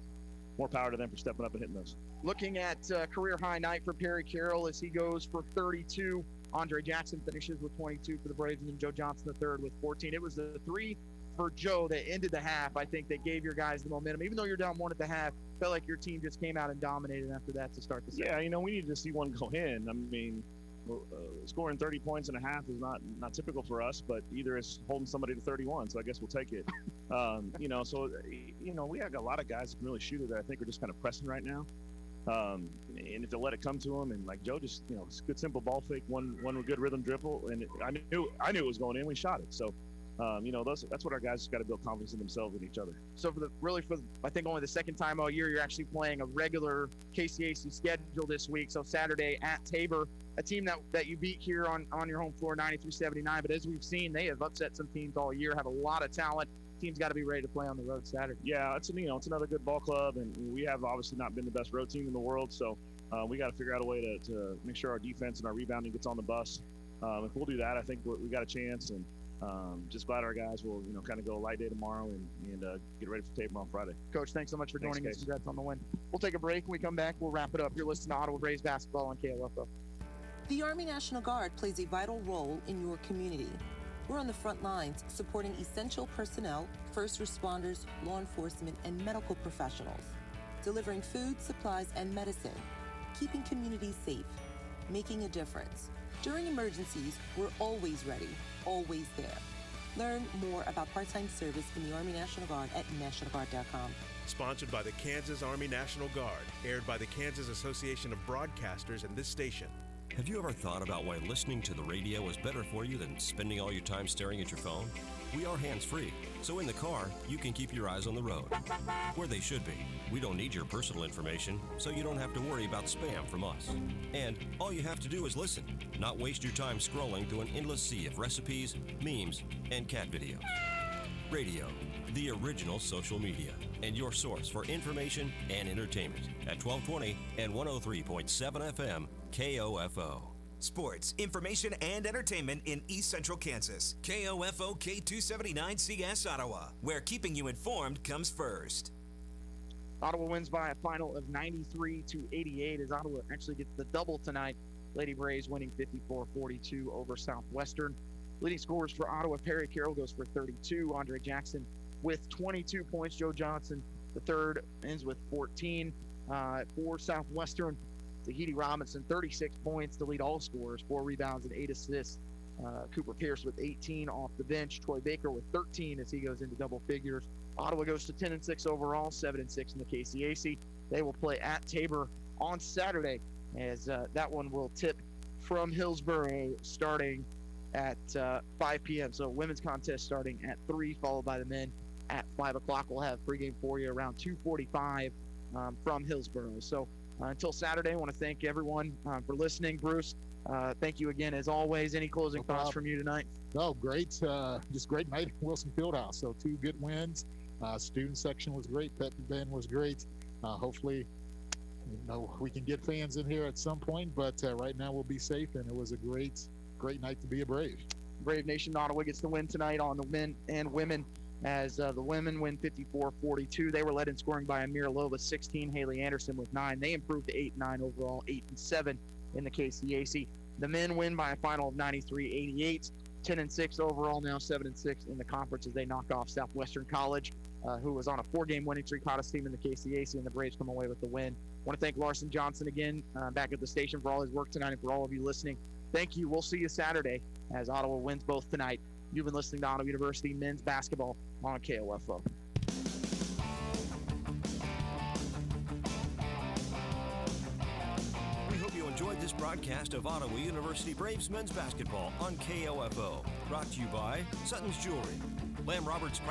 more power to them for stepping up and hitting those. Looking at career high night for Perry Carroll as he goes for 32. Andre Jackson finishes with 22 for the Braves, and then Joe Johnson the third with 14. It was the 3 for Joe that ended the half. I think that gave your guys the momentum. Even though you're down 1 at the half, felt like your team just came out and dominated after that to start the second. Yeah, you know, we needed to see one go in. I mean, scoring 30 points in a half is not typical for us, but either it's holding somebody to 31, so I guess we'll take it. You know, so, you know, we have a lot of guys that can really shoot it that I think are just kind of pressing right now. And if they let it come to them, and like Joe just, you know, it's a good simple ball fake, one good rhythm dribble, and I knew it was going in. We shot it. So, you know, that's what our guys got to build confidence in themselves and each other. So for I think only the second time all year you're actually playing a regular KCAC schedule this week. So Saturday at Tabor, a team that you beat here on your home floor 93-79. But as we've seen, they have upset some teams all year, have a lot of talent. Team's got to be ready to play on the road Saturday. Yeah, it's another good ball club, and we have obviously not been the best road team in the world, so we got to figure out a way to make sure our defense and our rebounding gets on the bus. If we'll do that, I think we got a chance, and just glad our guys will, you know, kind of go a light day tomorrow and get ready for Tabor on Friday. Coach, thanks so much for joining us. Congrats on the win. We'll take a break. When we come back, we'll wrap it up. You're listening to Ottawa Braves basketball on KOFO. The Army National Guard plays a vital role in your community. We're on the front lines supporting essential personnel, first responders, law enforcement, and medical professionals, delivering food, supplies, and medicine, keeping communities safe, making a difference. During emergencies, we're always ready, always there. Learn more about part-time service in the Army National Guard at nationalguard.com. Sponsored by the Kansas Army National Guard, aired by the Kansas Association of Broadcasters and this station. Have you ever thought about why listening to the radio is better for you than spending all your time staring at your phone? We are hands-free, so in the car, you can keep your eyes on the road, where they should be. We don't need your personal information, so you don't have to worry about spam from us. And all you have to do is listen, not waste your time scrolling through an endless sea of recipes, memes, and cat videos. Radio, the original social media, and your source for information and entertainment at 1220 and 103.7 FM KOFO. Sports, information, and entertainment in East Central Kansas. KOFO K279CS Ottawa, where keeping you informed comes first. Ottawa wins by a final of 93-88 as Ottawa actually gets the double tonight. Lady Braves winning 54-42 over Southwestern. Leading scorers for Ottawa, Perry Carroll goes for 32. Andre Jackson with 22 points. Joe Johnson, the third, ends with 14. For Southwestern, Tahiti Robinson, 36 points to lead all scorers, 4 rebounds and 8 assists. Cooper Pierce with 18 off the bench. Troy Baker with 13 as he goes into double figures. Ottawa goes to 10-6 overall, 7-6 in the KCAC. They will play at Tabor on Saturday, as that one will tip from Hillsboro starting at 5 p.m. So women's contest starting at 3, followed by the men at 5 o'clock. We'll have pregame for you around 2:45 from Hillsboro. So until Saturday, I want to thank everyone for listening. Bruce, thank you again as always. Any closing thoughts from you tonight? No, great. Just great night at Wilson Fieldhouse. So 2 good wins. Student section was great. Pep band was great. Hopefully, we can get fans in here at some point, but right now we'll be safe, and it was a great night to be a Brave. Brave Nation Ottawa gets the win tonight on the men and women, as the women win 54-42. They were led in scoring by Amira Loba, 16, Haley Anderson with 9. They improved to 8-9 overall, 8-7 in the KCAC. The men win by a final of 93-88, 10-6 overall, now 7-6 in the conference as they knock off Southwestern College, who was on a 4-game winning streak, hottest team in the KCAC, and the Braves come away with the win. I want to thank Larson Johnson again back at the station for all his work tonight, and for all of you listening. Thank you. We'll see you Saturday as Ottawa wins both tonight. You've been listening to Ottawa University men's basketball on KOFO. We hope you enjoyed this broadcast of Ottawa University Braves men's basketball on KOFO. Brought to you by Sutton's Jewelry, Lamb Roberts Price